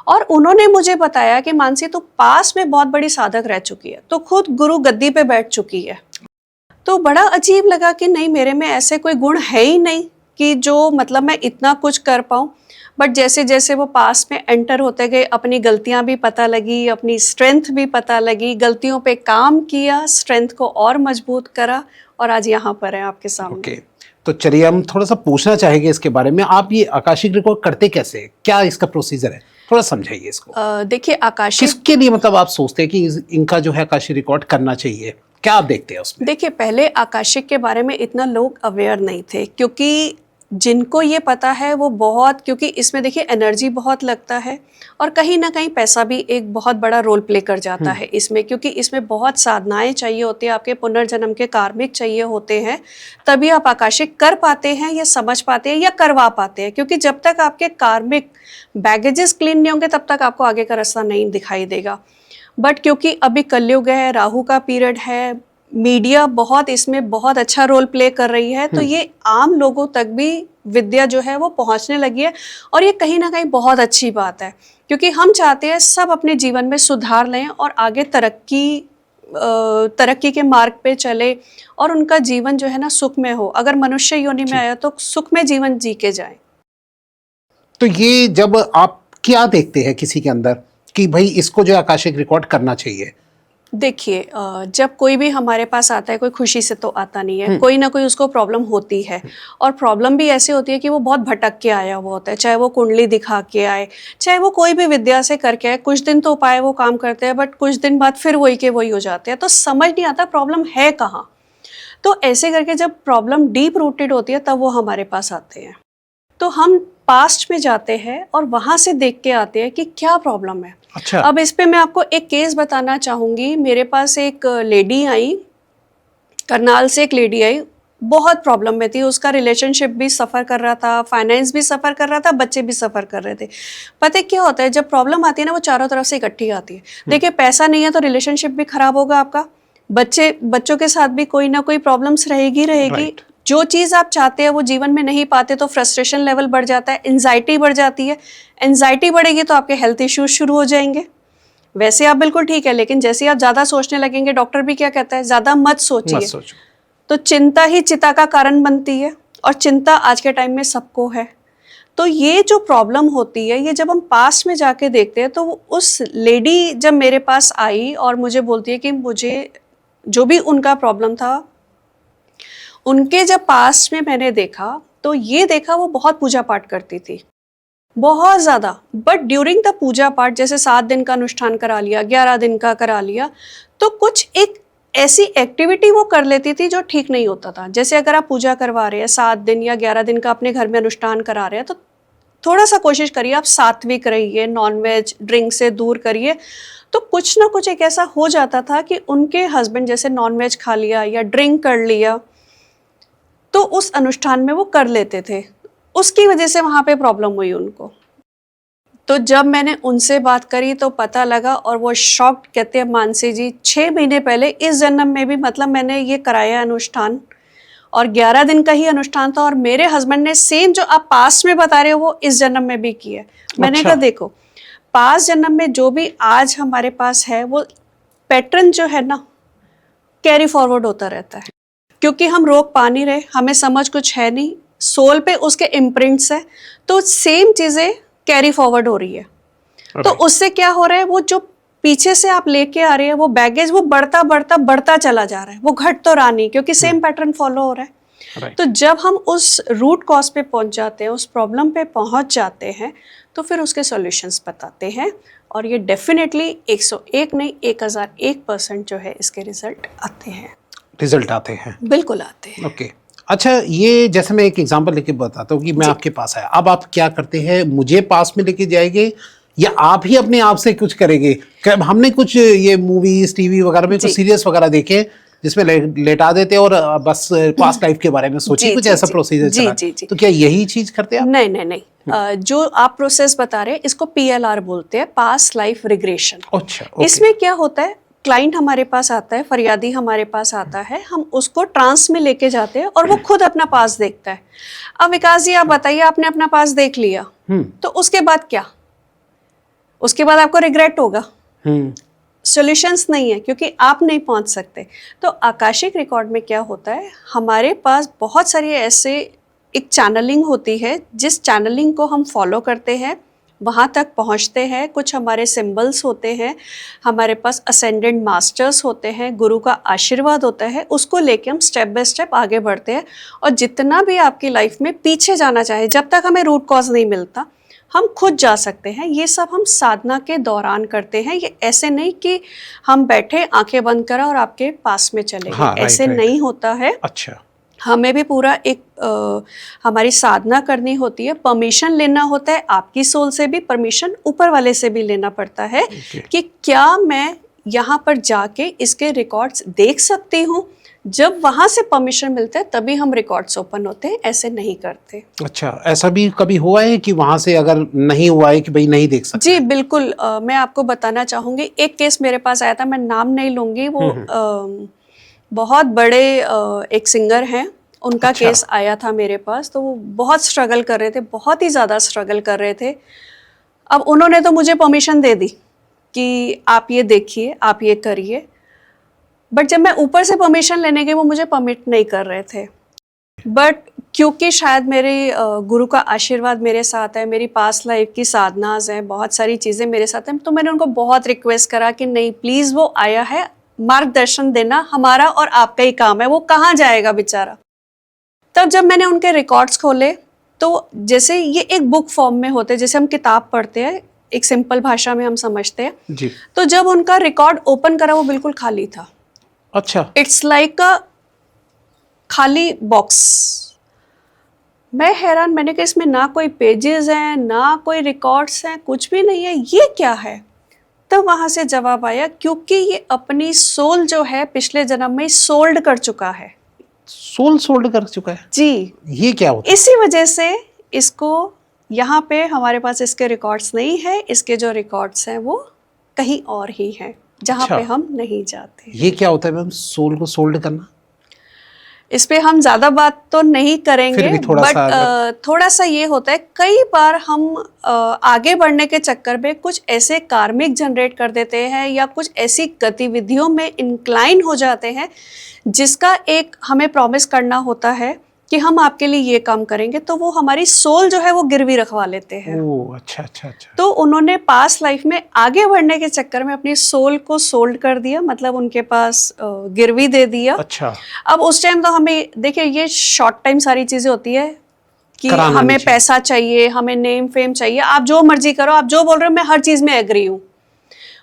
और उन्होंने मुझे बताया कि मानसी तू पास में बहुत बड़ी साधक रह चुकी है, तो खुद गुरु गद्दी पे बैठ चुकी है। तो बड़ा अजीब लगा कि नहीं मेरे में ऐसे कोई गुण है ही नहीं कि जो मतलब मैं इतना कुछ कर पाऊँ। बट जैसे जैसे वो पास में एंटर होते गए, अपनी गलतियां भी पता लगी, अपनी स्ट्रेंथ भी पता लगी, गलतियों पे काम किया, स्ट्रेंथ को और मजबूत करा और आज यहाँ पर है आपके सामने। ओके। तो चलिए हम थोड़ा सा पूछना चाहेंगे इसके बारे में, आप ये आकाशिक रिकॉर्ड करते कैसे हैं? क्या इसका प्रोसीजर है, थोड़ा समझाइए इसको। देखिए आकाशिक, किसके लिए मतलब आप सोचते हैं कि इनका जो है आकाशिक रिकॉर्ड करना चाहिए, क्या आप देखते हैं उसमें? देखिए पहले आकाशिक के बारे में इतना लोग अवेयर नहीं थे, क्योंकि जिनको ये पता है वो बहुत, क्योंकि इसमें देखिए एनर्जी बहुत लगता है और कहीं ना कहीं पैसा भी एक बहुत बड़ा रोल प्ले कर जाता है इसमें, क्योंकि इसमें बहुत साधनाएं चाहिए होती है, आपके पुनर्जन्म के कार्मिक चाहिए होते हैं, तभी आप आकाशिक कर पाते हैं या समझ पाते हैं या करवा पाते हैं। क्योंकि जब तक आपके कार्मिक बैगेजेस क्लीन नहीं होंगे तब तक आपको आगे का रास्ता नहीं दिखाई देगा। बट क्योंकि अभी कलयुग है, राहु का पीरियड है, मीडिया बहुत इसमें बहुत अच्छा रोल प्ले कर रही है, तो ये आम लोगों तक भी विद्या जो है वो पहुंचने लगी है। और ये कहीं ना कहीं बहुत अच्छी बात है, क्योंकि हम चाहते हैं सब अपने जीवन में सुधार लें और आगे तरक्की के मार्ग पे चले और उनका जीवन जो है ना सुख में हो। अगर मनुष्य योनि में आया तो सुख में जीवन जी के जाए। तो ये जब आप क्या देखते हैं किसी के अंदर कि भाई इसको जो आकाशिक रिकॉर्ड करना चाहिए? देखिए जब कोई भी हमारे पास आता है, कोई खुशी से तो आता नहीं है, कोई ना कोई उसको प्रॉब्लम होती है। और प्रॉब्लम भी ऐसी होती है कि वो बहुत भटक के आया हुआ होता है, चाहे वो कुंडली दिखा के आए, चाहे वो कोई भी विद्या से करके आए। कुछ दिन तो उपाय वो काम करते हैं, बट कुछ दिन बाद फिर वही के वही हो जाते हैं, तो समझ नहीं आता प्रॉब्लम है कहाँ। तो ऐसे करके जब प्रॉब्लम डीप रूटेड होती है तब वो हमारे पास आते हैं। तो हम पास्ट में जाते हैं और वहाँ से देख के आते हैं कि क्या प्रॉब्लम है। अच्छा। अब इस पे मैं आपको एक केस बताना चाहूँगी। मेरे पास एक लेडी आई, करनाल से एक लेडी आई, बहुत प्रॉब्लम में थी। उसका रिलेशनशिप भी सफ़र कर रहा था, फाइनेंस भी सफ़र कर रहा था, बच्चे भी सफ़र कर रहे थे। पता है क्या होता है, जब प्रॉब्लम आती है ना वो चारों तरफ से इकट्ठी आती है। देखिए पैसा नहीं है तो रिलेशनशिप भी खराब होगा आपका, बच्चों के साथ भी कोई ना कोई प्रॉब्लम्स रहेगी। Right. जो चीज़ आप चाहते हैं वो जीवन में नहीं पाते तो फ्रस्ट्रेशन लेवल बढ़ जाता है, एंजाइटी बढ़ जाती है। एंजाइटी बढ़ेगी तो आपके हेल्थ इश्यूज शुरू हो जाएंगे। वैसे आप बिल्कुल ठीक है, लेकिन जैसे आप ज़्यादा सोचने लगेंगे, डॉक्टर भी क्या कहता है, ज़्यादा मत सोचिए। तो चिंता ही चिता का कारण बनती है, और चिंता आज के टाइम में सबको है। तो ये जो प्रॉब्लम होती है, ये जब हम पास्ट में जाके देखते हैं, तो उस लेडी जब मेरे पास आई और मुझे बोलती है कि मुझे जो भी उनका प्रॉब्लम था, उनके जब पास्ट में मैंने देखा तो ये देखा वो बहुत पूजा पाठ करती थी, बहुत ज़्यादा। बट ड्यूरिंग द पूजा पाठ, जैसे 7 दिन का अनुष्ठान करा लिया, 11 दिन का करा लिया, तो कुछ एक ऐसी एक्टिविटी वो कर लेती थी जो ठीक नहीं होता था। जैसे अगर आप पूजा करवा रहे हैं 7 दिन या 11 दिन का अपने घर में अनुष्ठान करा रहे हैं, तो थोड़ा सा कोशिश करिए आप सात्विक रहिए, नॉनवेज ड्रिंक से दूर करिए। तो कुछ ना कुछ एक ऐसा हो जाता था कि उनके हस्बैंड जैसे नॉनवेज खा लिया या ड्रिंक कर लिया, तो उस अनुष्ठान में वो कर लेते थे, उसकी वजह से वहाँ पे प्रॉब्लम हुई उनको। तो जब मैंने उनसे बात करी तो पता लगा, और वो शॉक्ड, कहते हैं मानसी जी 6 महीने पहले इस जन्म में भी, मतलब मैंने ये कराया अनुष्ठान और 11 दिन का ही अनुष्ठान था, और मेरे हस्बैंड ने सेम जो आप पास्ट में बता रहे हो वो इस जन्म में भी किया। मैंने कहा देखो, पास्ट जन्म में जो भी आज हमारे पास है वो पैटर्न जो है ना कैरी फॉरवर्ड होता रहता है, क्योंकि हम रोक पा नहीं रहे, हमें समझ कुछ है नहीं, सोल पे उसके इम्प्रिंट्स है, तो सेम चीज़ें कैरी फॉरवर्ड हो रही है। तो उससे क्या हो रहा है, वो जो पीछे से आप लेके आ रहे हैं वो बैगेज, वो बढ़ता बढ़ता बढ़ता चला जा रहा है, वो घट तो रहा नहीं, क्योंकि सेम पैटर्न फॉलो हो रहा है। तो जब हम उस रूट कॉज पे पहुंच जाते हैं, उस प्रॉब्लम पे पहुंच जाते हैं, तो फिर उसके सॉल्यूशंस बताते हैं, और ये डेफिनेटली 101 नहीं 1001% जो है इसके रिजल्ट आते हैं। बिल्कुल आते हैं। ओके। अच्छा, ये जैसे मैं एक एग्जांपल लेके बताता हूँ कि मैं आपके पास आया, अब आप क्या करते हैं, मुझे पास में लेके जाएंगे या आप ही अपने आप से कुछ करेंगे? हमने कुछ ये मूवीज टीवी वगैरह में कुछ सीरियस वगैरह देखे जिसमें लेटा देते और बस पास्ट लाइफ के बारे में सोचिए, कुछ ऐसा प्रोसीजर चला। तो क्या यही चीज करते हैं आप? नहीं, जो आप प्रोसेस बता रहे हैं इसको PLR बोलते हैं, पास्ट लाइफ रिग्रेशन। अच्छा, इसमें क्या होता है, क्लाइंट हमारे पास आता है, फरियादी हमारे पास आता है, हम उसको ट्रांस में लेके जाते हैं और वो खुद अपना पास देखता है। अब विकास जी आप बताइए, आपने अपना पास देख लिया, तो उसके बाद क्या? उसके बाद आपको रिग्रेट होगा, सॉल्यूशंस नहीं है, क्योंकि आप नहीं पहुंच सकते। तो आकाशिक रिकॉर्ड में क्या होता है, हमारे पास बहुत सारी ऐसे एक चैनलिंग होती है, जिस चैनलिंग को हम फॉलो करते हैं वहाँ तक पहुँचते हैं। कुछ हमारे सिंबल्स होते हैं, हमारे पास असेंडेंट मास्टर्स होते हैं, गुरु का आशीर्वाद होता है, उसको लेके हम स्टेप बाय स्टेप आगे बढ़ते हैं। और जितना भी आपकी लाइफ में पीछे जाना चाहे, जब तक हमें रूट कॉज नहीं मिलता, हम खुद जा सकते हैं। ये सब हम साधना के दौरान करते हैं। ये ऐसे नहीं कि हम बैठे आंखें बंद करा और आपके पास में चले गए। हाँ, ऐसे नहीं होता है। अच्छा, हमें भी पूरा एक हमारी साधना करनी होती है, परमिशन लेना होता है, आपकी सोल से भी परमिशन, ऊपर वाले से भी लेना पड़ता है कि क्या मैं यहाँ पर जाके इसके रिकॉर्ड्स देख सकती हूँ। जब वहाँ से परमिशन मिलता है तभी हम रिकॉर्ड्स ओपन होते हैं, ऐसे नहीं करते। अच्छा, ऐसा भी कभी हुआ है कि वहाँ से अगर नहीं हुआ है कि भाई नहीं देख सकते? जी बिल्कुल, मैं आपको बताना चाहूँगी। एक केस मेरे पास आया था, मैं नाम नहीं लूँगी, वो बहुत बड़े एक सिंगर हैं, उनका अच्छा। केस आया था मेरे पास। तो वो बहुत स्ट्रगल कर रहे थे, बहुत ही ज़्यादा स्ट्रगल कर रहे थे। अब उन्होंने तो मुझे परमिशन दे दी कि आप ये देखिए, आप ये करिए, बट जब मैं ऊपर से परमिशन लेने गई वो मुझे परमिट नहीं कर रहे थे। बट क्योंकि शायद मेरे गुरु का आशीर्वाद मेरे साथ है, मेरी पास्ट लाइफ की साधनाज हैं, बहुत सारी चीज़ें मेरे साथ हैं, तो मैंने उनको बहुत रिक्वेस्ट करा कि नहीं प्लीज़, वो आया है, मार्गदर्शन देना हमारा और आपका ही काम है, वो कहाँ जाएगा बेचारा। तब जब मैंने उनके रिकॉर्ड्स खोले तो जैसे ये एक बुक फॉर्म में होते हैं, जैसे हम किताब पढ़ते हैं, एक सिंपल भाषा में हम समझते हैं जी। तो जब उनका रिकॉर्ड ओपन करा वो बिल्कुल खाली था। अच्छा, इट्स लाइक अ खाली बॉक्स। मैं हैरान, मैंने कहा इसमें ना कोई पेजेस हैं, ना कोई रिकॉर्ड्स हैं, कुछ भी नहीं है, ये क्या है। तब वहां से जवाब आया, क्योंकि ये अपनी सोल जो है पिछले जन्म में सोल्ड कर चुका है। सोल सोल्ड कर चुका है जी, ये क्या होता है? इसी वजह से इसको यहाँ पे हमारे पास इसके रिकॉर्ड्स नहीं है। इसके जो रिकॉर्ड्स हैं वो कहीं और ही हैं, जहाँ अच्छा। पे हम नहीं जाते। ये क्या होता है मैम, सोल को सोल्ड करना? इस पे हम ज़्यादा बात तो नहीं करेंगे, फिर भी थोड़ा सा बट थोड़ा सा ये होता है, कई बार हम आगे बढ़ने के चक्कर में कुछ ऐसे कार्मिक जनरेट कर देते हैं या कुछ ऐसी गतिविधियों में इंक्लाइन हो जाते हैं जिसका एक हमें प्रॉमिस करना होता है कि हम आपके लिए ये काम करेंगे, तो वो हमारी सोल जो है वो गिरवी रखवा लेते हैं। ओह, अच्छा अच्छा अच्छा। तो उन्होंने पास्ट लाइफ में आगे बढ़ने के चक्कर में अपनी सोल को सोल्ड कर दिया, मतलब उनके पास गिरवी दे दिया। अच्छा, अब उस टाइम तो हमें, देखिए ये शॉर्ट टाइम सारी चीजें होती है कि कराना हमें नहीं चाहिए। पैसा चाहिए, हमें नेम फेम चाहिए, आप जो मर्जी करो, आप जो बोल रहे हो मैं हर चीज में एग्री हूँ।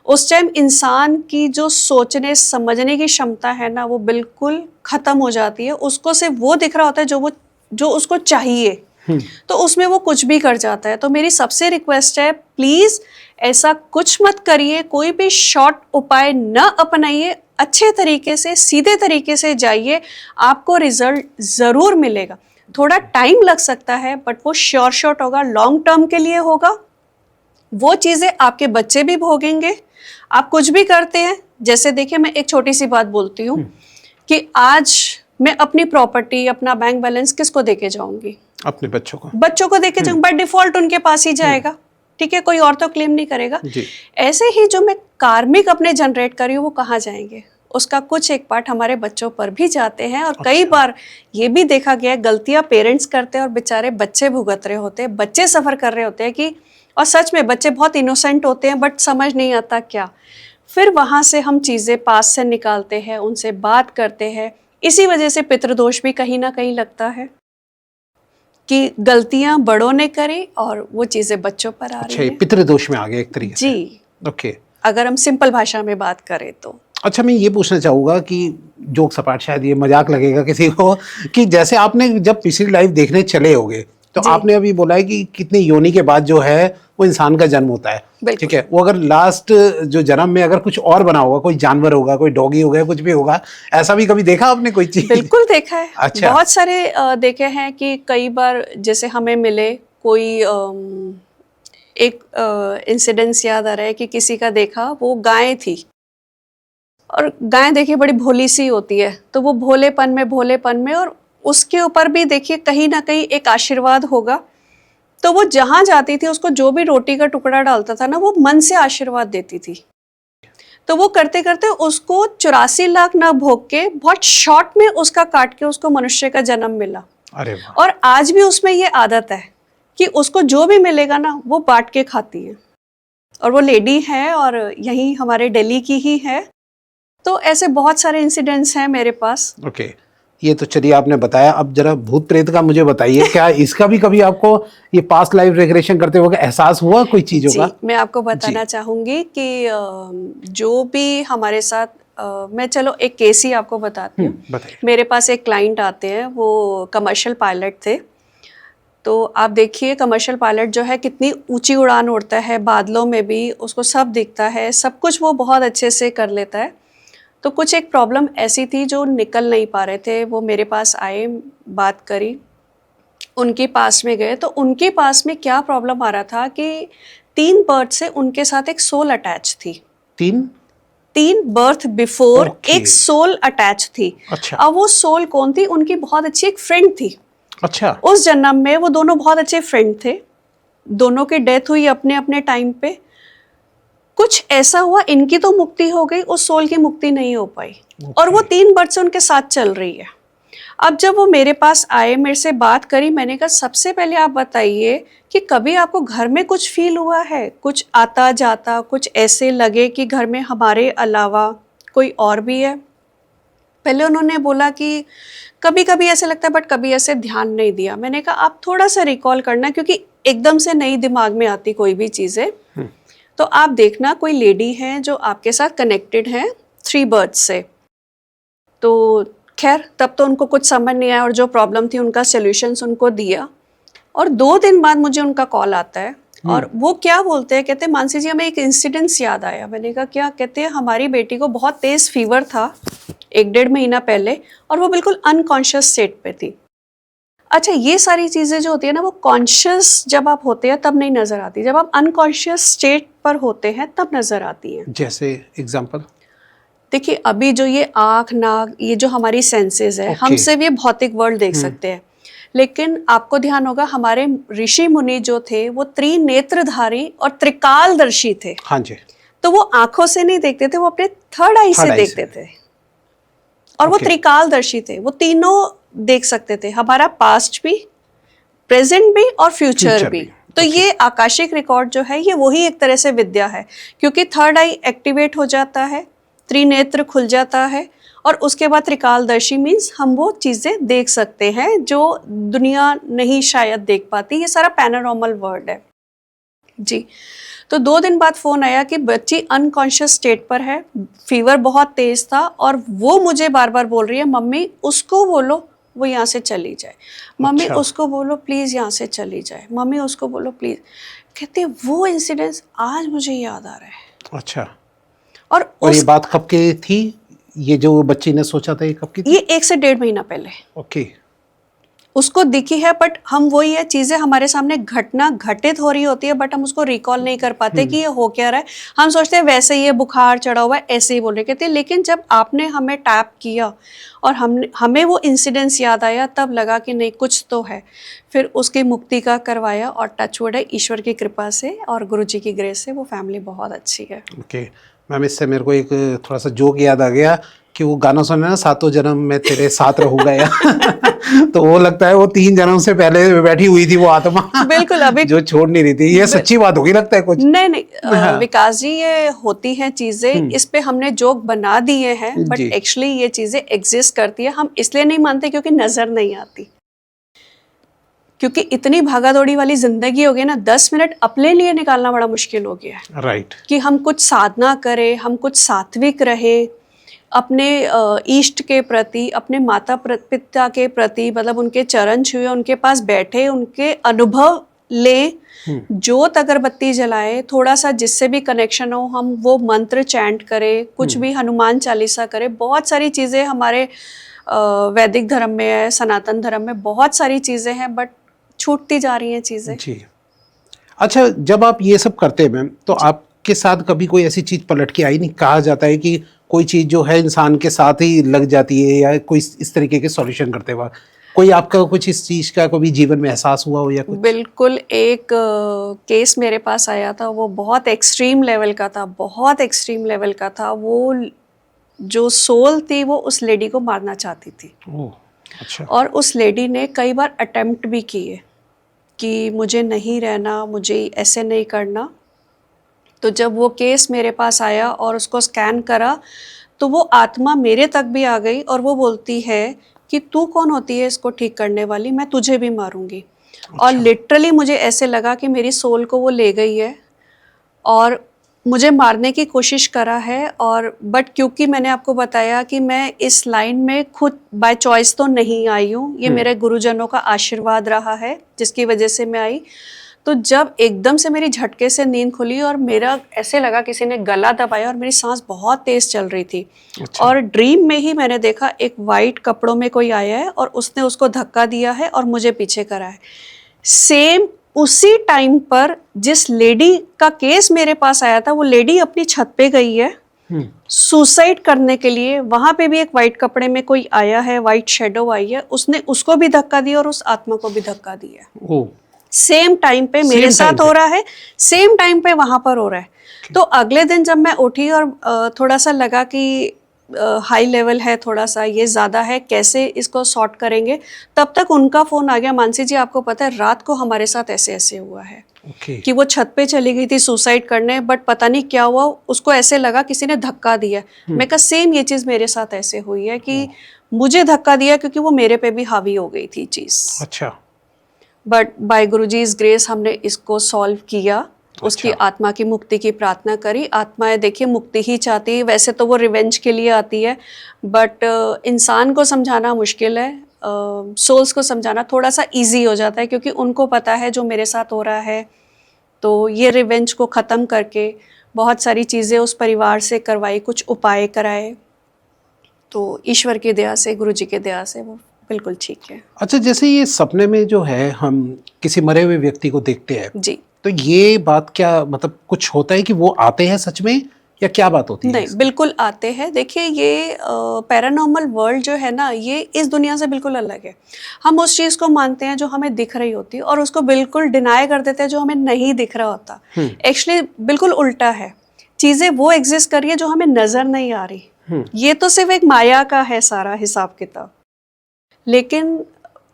उस टाइम इंसान की जो सोचने समझने की क्षमता है ना, वो बिल्कुल खत्म हो जाती है। उसको सिर्फ वो दिख रहा होता है जो उसको चाहिए, तो उसमें वो कुछ भी कर जाता है। तो मेरी सबसे रिक्वेस्ट है, प्लीज ऐसा कुछ मत करिए, कोई भी शॉर्ट उपाय न अपनाइए, अच्छे तरीके से सीधे तरीके से जाइए, आपको रिजल्ट जरूर मिलेगा। थोड़ा टाइम लग सकता है बट वो श्योर शॉट होगा, लॉन्ग टर्म के लिए होगा। वो चीज़ें आपके बच्चे भी भोगेंगे। आप कुछ भी करते हैं, जैसे देखिए मैं एक छोटी सी बात बोलती हूँ कि आज मैं अपनी प्रॉपर्टी, अपना बैंक बैलेंस किसको देके जाऊंगी? अपने बच्चों को देके जाऊंगी, बाय डिफॉल्ट उनके पास ही जाएगा, ठीक है, कोई और तो क्लेम नहीं करेगा। जी। ऐसे ही जो मैं कार्मिक अपने जनरेट कर रही हूँ वो कहाँ जाएंगे? उसका कुछ एक पार्ट हमारे बच्चों पर भी जाते हैं। और कई बार ये भी देखा गया है, गलतियां पेरेंट्स करते हैं और बेचारे बच्चे भुगत रहे होते हैं, बच्चे सफ़र कर रहे होते हैं कि, और सच में बच्चे बहुत इनोसेंट होते हैं बट समझ नहीं आता क्या। फिर वहाँ से हम चीज़ें पास से निकालते हैं, उनसे बात करते हैं। इसी वजह से पितृदोष भी कहीं ना कहीं लगता है कि गलतियां बड़ों ने करी और वो चीज़ें बच्चों पर आ रही अच्छा, ये हैं। पितृदोष में आ गया एक तरीके से। जी, ओके। अगर हम सिंपल भाषा में बात करें तो। अच्छा, मैं ये पूछना चाहूँगा कि जोक सपाट, शायद ये मजाक लगेगा किसी को, कि जैसे आपने जब पिछली लाइफ देखने चले होगे तो आपने अभी बोला है कि कितनी योनि के बाद जो है वो इंसान का जन्म होता है, ठीक है। वो अगर लास्ट जो जन्म में अगर कुछ और बना होगा, कोई जानवर होगा, कोई डॉगी होगा, कुछ भी होगा, ऐसा भी कभी देखा आपने कोई चीज? बिल्कुल देखा है। अच्छा। बहुत सारे देखे हैं कि कई बार जैसे हमें मिले कोई एक इंसिडेंस याद आ रहा है कि किसी का देखा, वो गाय थी और गाय देखिए बड़ी भोली सी होती है, तो वो भोलेपन में और उसके ऊपर भी देखिए कहीं ना कहीं एक आशीर्वाद होगा। तो वो जहाँ जाती थी उसको जो भी रोटी का टुकड़ा डालता था ना, वो मन से आशीर्वाद देती थी। तो वो करते करते उसको 84 लाख ना भोग के बहुत शॉर्ट में उसका काट के उसको मनुष्य का जन्म मिला। अरे वाह। और आज भी उसमें ये आदत है कि उसको जो भी मिलेगा ना वो बांट के खाती है, और वो लेडी है और यहीं हमारे दिल्ली की ही है। तो ऐसे बहुत सारे इंसिडेंट्स हैं मेरे पास। ओके, ये तो चलिए आपने बताया। अब जरा भूत प्रेत का मुझे बताइए, क्या इसका भी कभी आपको ये पास्ट लाइफ रिग्रेशन करते वक्त एहसास हुआ कोई चीजों जी, का? मैं आपको बताना चाहूँगी कि जो भी हमारे साथ मैं चलो एक केस ही आपको बताती हूँ। बताइए। मेरे पास एक क्लाइंट आते हैं, वो कमर्शियल पायलट थे। तो आप देखिए कमर्शियल पायलट जो है कितनी ऊंची उड़ान उड़ता है, बादलों में भी उसको सब दिखता है, सब कुछ वो बहुत अच्छे से कर लेता है। तो कुछ एक प्रॉब्लम ऐसी थी जो निकल नहीं पा रहे थे। वो मेरे पास आए, बात करी, उनके पास में गए। तो उनके पास में क्या प्रॉब्लम आ रहा था कि 3 बर्थ से उनके साथ एक सोल अटैच थी। 3 बर्थ बिफोर ओके। एक सोल अटैच थी। अच्छा। अब वो सोल कौन थी? उनकी बहुत अच्छी एक फ्रेंड थी। अच्छा। उस जन्म में वो दोनों बहुत अच्छे फ्रेंड थे। दोनों की डेथ हुई अपने अपने टाइम पे। कुछ ऐसा हुआ, इनकी तो मुक्ति हो गई, उस सोल की मुक्ति नहीं हो पाई। और वो 3 बर्थ से उनके साथ चल रही है। अब जब वो मेरे पास आए, मेरे से बात करी, मैंने कहा सबसे पहले आप बताइए कि कभी आपको घर में कुछ फील हुआ है, कुछ आता जाता, कुछ ऐसे लगे कि घर में हमारे अलावा कोई और भी है? पहले उन्होंने बोला कि कभी कभी ऐसे लगता है, बट कभी ऐसे ध्यान नहीं दिया। मैंने कहा आप थोड़ा सा रिकॉल करना, क्योंकि एकदम से नहीं दिमाग में आती कोई भी चीज़ें। तो आप देखना कोई लेडी है जो आपके साथ कनेक्टेड है 3 बर्थ से। तो खैर तब तो उनको कुछ समझ नहीं आया, और जो प्रॉब्लम थी उनका सॉल्यूशंस उनको दिया। और 2 दिन बाद मुझे उनका कॉल आता है, और वो क्या बोलते हैं, कहते हैं मानसी जी हमें एक इंसिडेंस याद आया। मैंने कहा क्या? कहते हैं हमारी बेटी को बहुत तेज़ फीवर था 1-1.5 महीना पहले, और वो बिल्कुल अनकॉन्शियस स्टेट पे थी। अच्छा, ये सारी चीज़ें जो होती है ना, वो कॉन्शियस जब आप होते हैं तब नहीं नज़र आती, जब आप अनकॉन्शियस स्टेट पर होते हैं तब नज़र आती हैं। जैसे एग्जांपल? देखिए अभी जो ये आँख, नाक, ये जो हमारी सेंसेस है, हम सिर्फ ये भौतिक वर्ल्ड देख सकते हैं। लेकिन आपको ध्यान होगा हमारे ऋषि मुनि जो थे वो त्रिनेत्रधारी और त्रिकालदर्शी थे। हाँ जी। तो वो आंखों से नहीं देखते थे, वो अपने थर्ड आई से देखते थे, और वो त्रिकालदर्शी थे। वो तीनों देख सकते थे, हमारा पास्ट भी, प्रेजेंट भी और फ्यूचर भी। तो ये आकाशिक रिकॉर्ड जो है ये वही एक तरह से विद्या है, क्योंकि थर्ड आई एक्टिवेट हो जाता है, त्रिनेत्र खुल जाता है, और उसके बाद त्रिकालदर्शी मीन्स हम वो चीज़ें देख सकते हैं जो दुनिया नहीं शायद देख पाती। ये सारा पैनोरामल वर्ल्ड है जी। तो 2 दिन बाद फ़ोन आया कि बच्ची अनकॉन्शियस स्टेट पर है, फीवर बहुत तेज़ था, और वो मुझे बार बार बोल रही है मम्मी उसको बोलो वो यहाँ से चली जाए, मम्मी उसको बोलो प्लीज़ यहाँ से चली जाए, मम्मी उसको बोलो प्लीज़। कहते वो इंसिडेंस आज मुझे याद आ रहा है। अच्छा। और ये बात कब की थी? ये जो बच्ची ने सोचा था ये कब की थी? ये 1 से 1.5 महीना पहले। ओके। उसको दिखी है, बट हम वही है, चीज़ें हमारे सामने घटना घटित हो रही होती है, बट हम उसको रिकॉल नहीं कर पाते कि ये हो क्या रहा है। हम सोचते हैं वैसे ही ये बुखार चढ़ा हुआ है, ऐसे ही बोल रहे कहते, लेकिन जब आपने हमें टैप किया और हमें वो इंसिडेंस याद आया, तब लगा कि नहीं कुछ तो है। फिर उसकी मुक्ति का करवाया, और टचवुड है ईश्वर की कृपा से और गुरु जी की ग्रेस से वो फैमिली बहुत अच्छी है। ओके मैम, इससे मेरे को एक थोड़ा सा जोक याद आ गया कि वो गाना सुना ना, 7 जन्म में तेरे साथ रहूंगा या तो वो लगता है वो 3 जन्म से पहले बैठी हुई थी वो आत्मा, बिल्कुल अभी जो छोड़ नहीं रही थी। ये सच्ची बात होगी लगता है कुछ? नहीं विकास जी, ये होती हैं चीजें, इस पे हमने जोक बना दिए हैं, बट एक्चुअली ये चीजें एग्जिस्ट करती है। हम इसलिए नहीं मानते क्योंकि नजर नहीं आती, क्योंकि इतनी भागा दौड़ी वाली जिंदगी हो गई ना, 10 मिनट अपने लिए निकालना बड़ा मुश्किल हो गया है। राइट। कि हम कुछ साधना करें, हम कुछ सात्विक रहे, अपने इष्ट के प्रति, अपने माता पिता के प्रति, मतलब उनके चरण छुए, उनके पास बैठे, उनके अनुभव ले, जोत अगरबत्ती जलाए, थोड़ा सा जिससे भी कनेक्शन हो हम वो मंत्र चैंट करें, कुछ भी हनुमान चालीसा करें। बहुत सारी चीज़ें हमारे वैदिक धर्म में है, सनातन धर्म में बहुत सारी चीज़ें हैं, बट छूटती जा रही हैं चीज़ें जी। अच्छा, जब आप ये सब करते हैं मैम, तो आपके साथ कभी कोई ऐसी चीज़ पलट के आई नहीं? कहा जाता है कि कोई चीज़ जो है इंसान के साथ ही लग जाती है, या कोई इस तरीके के सॉल्यूशन करते वक्त कोई आपका कुछ इस चीज़ का कभी जीवन में एहसास हुआ हो या कुछ? बिल्कुल। एक केस मेरे पास आया था, वो बहुत एक्सट्रीम लेवल का था, बहुत एक्सट्रीम लेवल का था। वो जो सोल थी वो उस लेडी को मारना चाहती थी। ओह, अच्छा। और उस लेडी ने कई बार अटेम्प्ट भी किए कि मुझे नहीं रहना, मुझे ऐसे नहीं करना। तो जब वो केस मेरे पास आया और उसको स्कैन करा, तो वो आत्मा मेरे तक भी आ गई और वो बोलती है कि तू कौन होती है इसको ठीक करने वाली, मैं तुझे भी मारूंगी। और लिटरली मुझे ऐसे लगा कि मेरी सोल को वो ले गई है और मुझे मारने की कोशिश करा है। और बट क्योंकि मैंने आपको बताया कि मैं इस लाइन में खुद बाय चॉइस तो नहीं आई हूँ, ये मेरे गुरुजनों का आशीर्वाद रहा है जिसकी वजह से मैं आई। तो जब एकदम से मेरी झटके से नींद खुली और मेरा ऐसे लगा किसी ने गला दबाया और मेरी सांस बहुत तेज चल रही थी। और ड्रीम में ही मैंने देखा एक वाइट कपड़ों में कोई आया है और उसने उसको धक्का दिया है और मुझे पीछे करा है। सेम उसी टाइम पर जिस लेडी का केस मेरे पास आया था, वो लेडी अपनी छत पे गई है सुसाइड करने के लिए। वहां पे भी एक वाइट कपड़े में कोई आया है, वाइट शेडो आई है, उसने उसको भी धक्का दिया और उस आत्मा को भी धक्का दिया। सेम टाइम पे मेरे साथ हो रहा है, सेम टाइम पे वहां पर हो रहा है। तो अगले दिन जब मैं उठी और थोड़ा सा लगा कि हाई लेवल है, थोड़ा सा ये ज़्यादा है, कैसे इसको सॉर्ट करेंगे, तब तक उनका फ़ोन आ गया। मानसी जी आपको पता है रात को हमारे साथ ऐसे ऐसे हुआ है कि वो छत पे चली गई थी सुसाइड करने, बट पता नहीं क्या हुआ, उसको ऐसे लगा किसी ने धक्का दिया। मैं कहा सेम ये चीज़ मेरे साथ ऐसे हुई है कि मुझे धक्का दिया क्योंकि वो मेरे पे भी हावी हो गई थी चीज़। अच्छा। बट बाय गुरुजी's ग्रेस हमने इसको सॉल्व किया। उसकी आत्मा की मुक्ति की प्रार्थना करी। आत्माएं देखिए मुक्ति ही चाहती है, वैसे तो वो रिवेंज के लिए आती है, बट इंसान को समझाना मुश्किल है, सोल्स को समझाना थोड़ा सा इजी हो जाता है क्योंकि उनको पता है जो मेरे साथ हो रहा है। तो ये रिवेंज को ख़त्म करके बहुत सारी चीज़ें उस परिवार से करवाई, कुछ उपाय कराए, तो ईश्वर की दया से, गुरु जी की दया से वो बिल्कुल ठीक है। अच्छा, जैसे ये सपने में जो है हम किसी मरे हुए व्यक्ति को देखते हैं जी, तो ये बात क्या मतलब कुछ होता है कि वो आते हैं सच में या क्या बात होती है? नहीं, बिल्कुल आते हैं। देखिए ये पैरानॉर्मल वर्ल्ड जो है ना, ये इस दुनिया से बिल्कुल अलग है। हम उस चीज़ को मानते हैं जो हमें दिख रही होती है और उसको बिल्कुल डिनाई कर देते हैं जो हमें नहीं दिख रहा होता। एक्चुअली बिल्कुल उल्टा है, चीज़ें वो एग्जिस्ट कर रही है जो हमें नज़र नहीं आ रही। ये तो सिर्फ एक माया का है सारा हिसाब किताब, लेकिन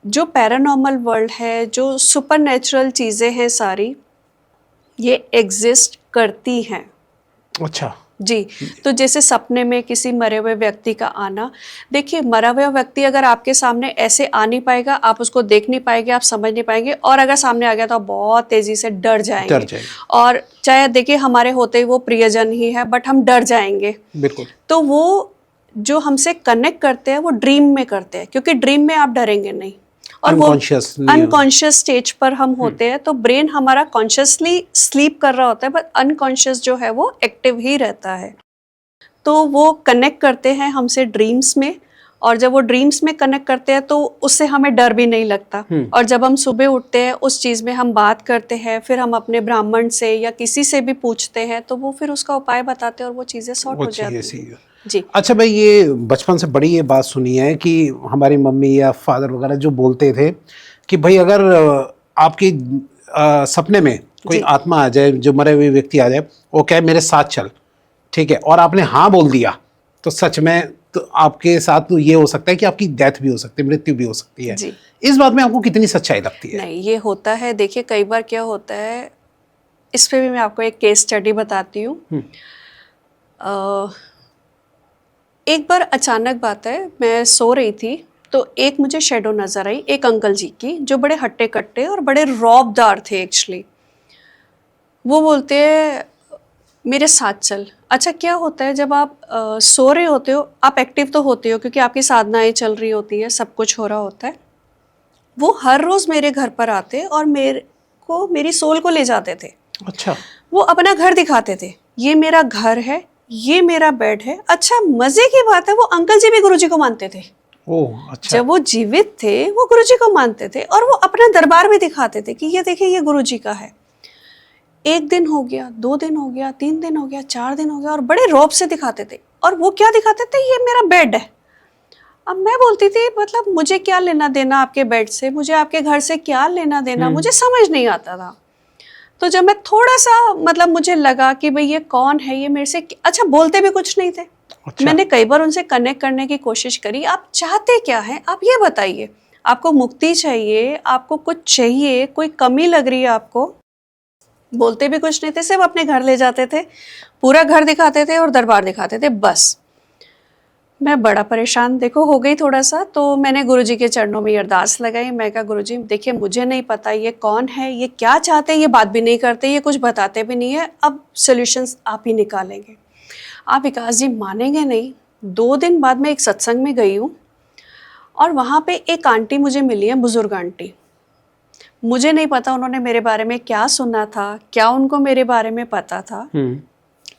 जो पैरानॉर्मल वर्ल्ड है, जो सुपरनेचुरल चीज़ें हैं सारी, ये एग्जिस्ट करती हैं। अच्छा जी, तो जैसे सपने में किसी मरे हुए व्यक्ति का आना, देखिए मरा हुआ व्यक्ति अगर आपके सामने ऐसे आ नहीं पाएगा, आप उसको देख नहीं पाएंगे, आप समझ नहीं पाएंगे, और अगर सामने आ गया तो आप बहुत तेजी से डर जाएंगे। और चाहे देखिए हमारे होते ही वो प्रियजन ही है, बट हम डर जाएंगे। बिल्कुल। तो वो जो हमसे कनेक्ट करते हैं वो ड्रीम में करते हैं, क्योंकि ड्रीम में आप डरेंगे नहीं और वो अनकॉन्शियस स्टेज पर हम होते हैं। तो ब्रेन हमारा कॉन्शियसली स्लीप कर रहा होता है, बट अनकॉन्शियस जो है वो एक्टिव ही रहता है। तो वो कनेक्ट करते हैं हमसे ड्रीम्स में, और जब वो ड्रीम्स में कनेक्ट करते हैं तो उससे हमें डर भी नहीं लगता। और जब हम सुबह उठते हैं उस चीज़ में हम बात करते हैं, फिर हम अपने ब्राह्मण से या किसी से भी पूछते हैं तो वो फिर उसका उपाय बताते हैं और वो चीज़ें सॉर्ट हो जाती हैं। जी। अच्छा भाई, ये बचपन से बड़ी ये बात सुनी है कि हमारी मम्मी या फादर वगैरह जो बोलते थे कि भाई अगर आपकी सपने में कोई आत्मा आ जाए, जो मरे हुए व्यक्ति आ जाए, वो कहे मेरे साथ चल, ठीक है, और आपने हाँ बोल दिया तो सच में तो आपके साथ तो ये हो सकता है कि आपकी डेथ भी हो सकती है, मृत्यु भी हो सकती है। इस बात में आपको कितनी सच्चाई लगती है? नहीं, ये होता है। देखिए कई बार क्या होता है, इस पे भी मैं आपको एक केस स्टडी बताती हूँ। एक बार अचानक बात है, मैं सो रही थी तो एक मुझे शेडो नज़र आई, एक अंकल जी की, जो बड़े हट्टे कट्टे और बड़े रौबदार थे एक्चुअली। वो बोलते हैं मेरे साथ चल। अच्छा, क्या होता है जब आप सो रहे होते हो, आप एक्टिव तो होते हो क्योंकि आपकी साधनाएं चल रही होती है, सब कुछ हो रहा होता है। वो हर रोज़ मेरे घर पर आते और मेरे को, मेरी सोल को ले जाते थे। अच्छा। वो अपना घर दिखाते थे, ये मेरा घर है, ये मेरा बेड है। अच्छा, मजे की बात है वो अंकल जी भी गुरुजी को मानते थे। ओह अच्छा। जब वो जीवित थे वो गुरुजी को मानते थे और वो अपना दरबार भी दिखाते थे कि ये देखिए ये गुरुजी का है। एक दिन हो गया, 2 दिन हो गया, 3 दिन हो गया, 4 दिन हो गया, और बड़े रौब से दिखाते थे। और वो क्या दिखाते थे, ये मेरा बेड है। अब मैं बोलती थी मतलब मुझे क्या लेना देना आपके बेड से, मुझे आपके घर से क्या लेना देना, मुझे समझ नहीं आता था। तो जब मैं थोड़ा सा मतलब मुझे लगा कि भाई ये कौन है, ये मेरे से, अच्छा बोलते भी कुछ नहीं थे। अच्छा। मैंने कई बार उनसे कनेक्ट करने की कोशिश करी, आप चाहते क्या हैं, आप ये बताइए, आपको मुक्ति चाहिए, आपको कुछ चाहिए, कोई कमी लग रही है आपको। बोलते भी कुछ नहीं थे, सिर्फ अपने घर ले जाते थे, पूरा घर दिखाते थे और दरबार दिखाते थे बस। मैं बड़ा परेशान देखो हो गई थोड़ा सा, तो मैंने गुरुजी के चरणों में अरदास लगाई। मैं कहा गुरुजी देखिए मुझे नहीं पता ये कौन है, ये क्या चाहते हैं, ये बात भी नहीं करते, ये कुछ बताते भी नहीं है, अब सॉल्यूशंस आप ही निकालेंगे। आप विकास जी मानेंगे नहीं, 2 दिन बाद मैं एक सत्संग में गई हूँ और वहाँ पे एक आंटी मुझे मिली है, बुजुर्ग आंटी। मुझे नहीं पता उन्होंने मेरे बारे में क्या सुना था, क्या उनको मेरे बारे में पता था।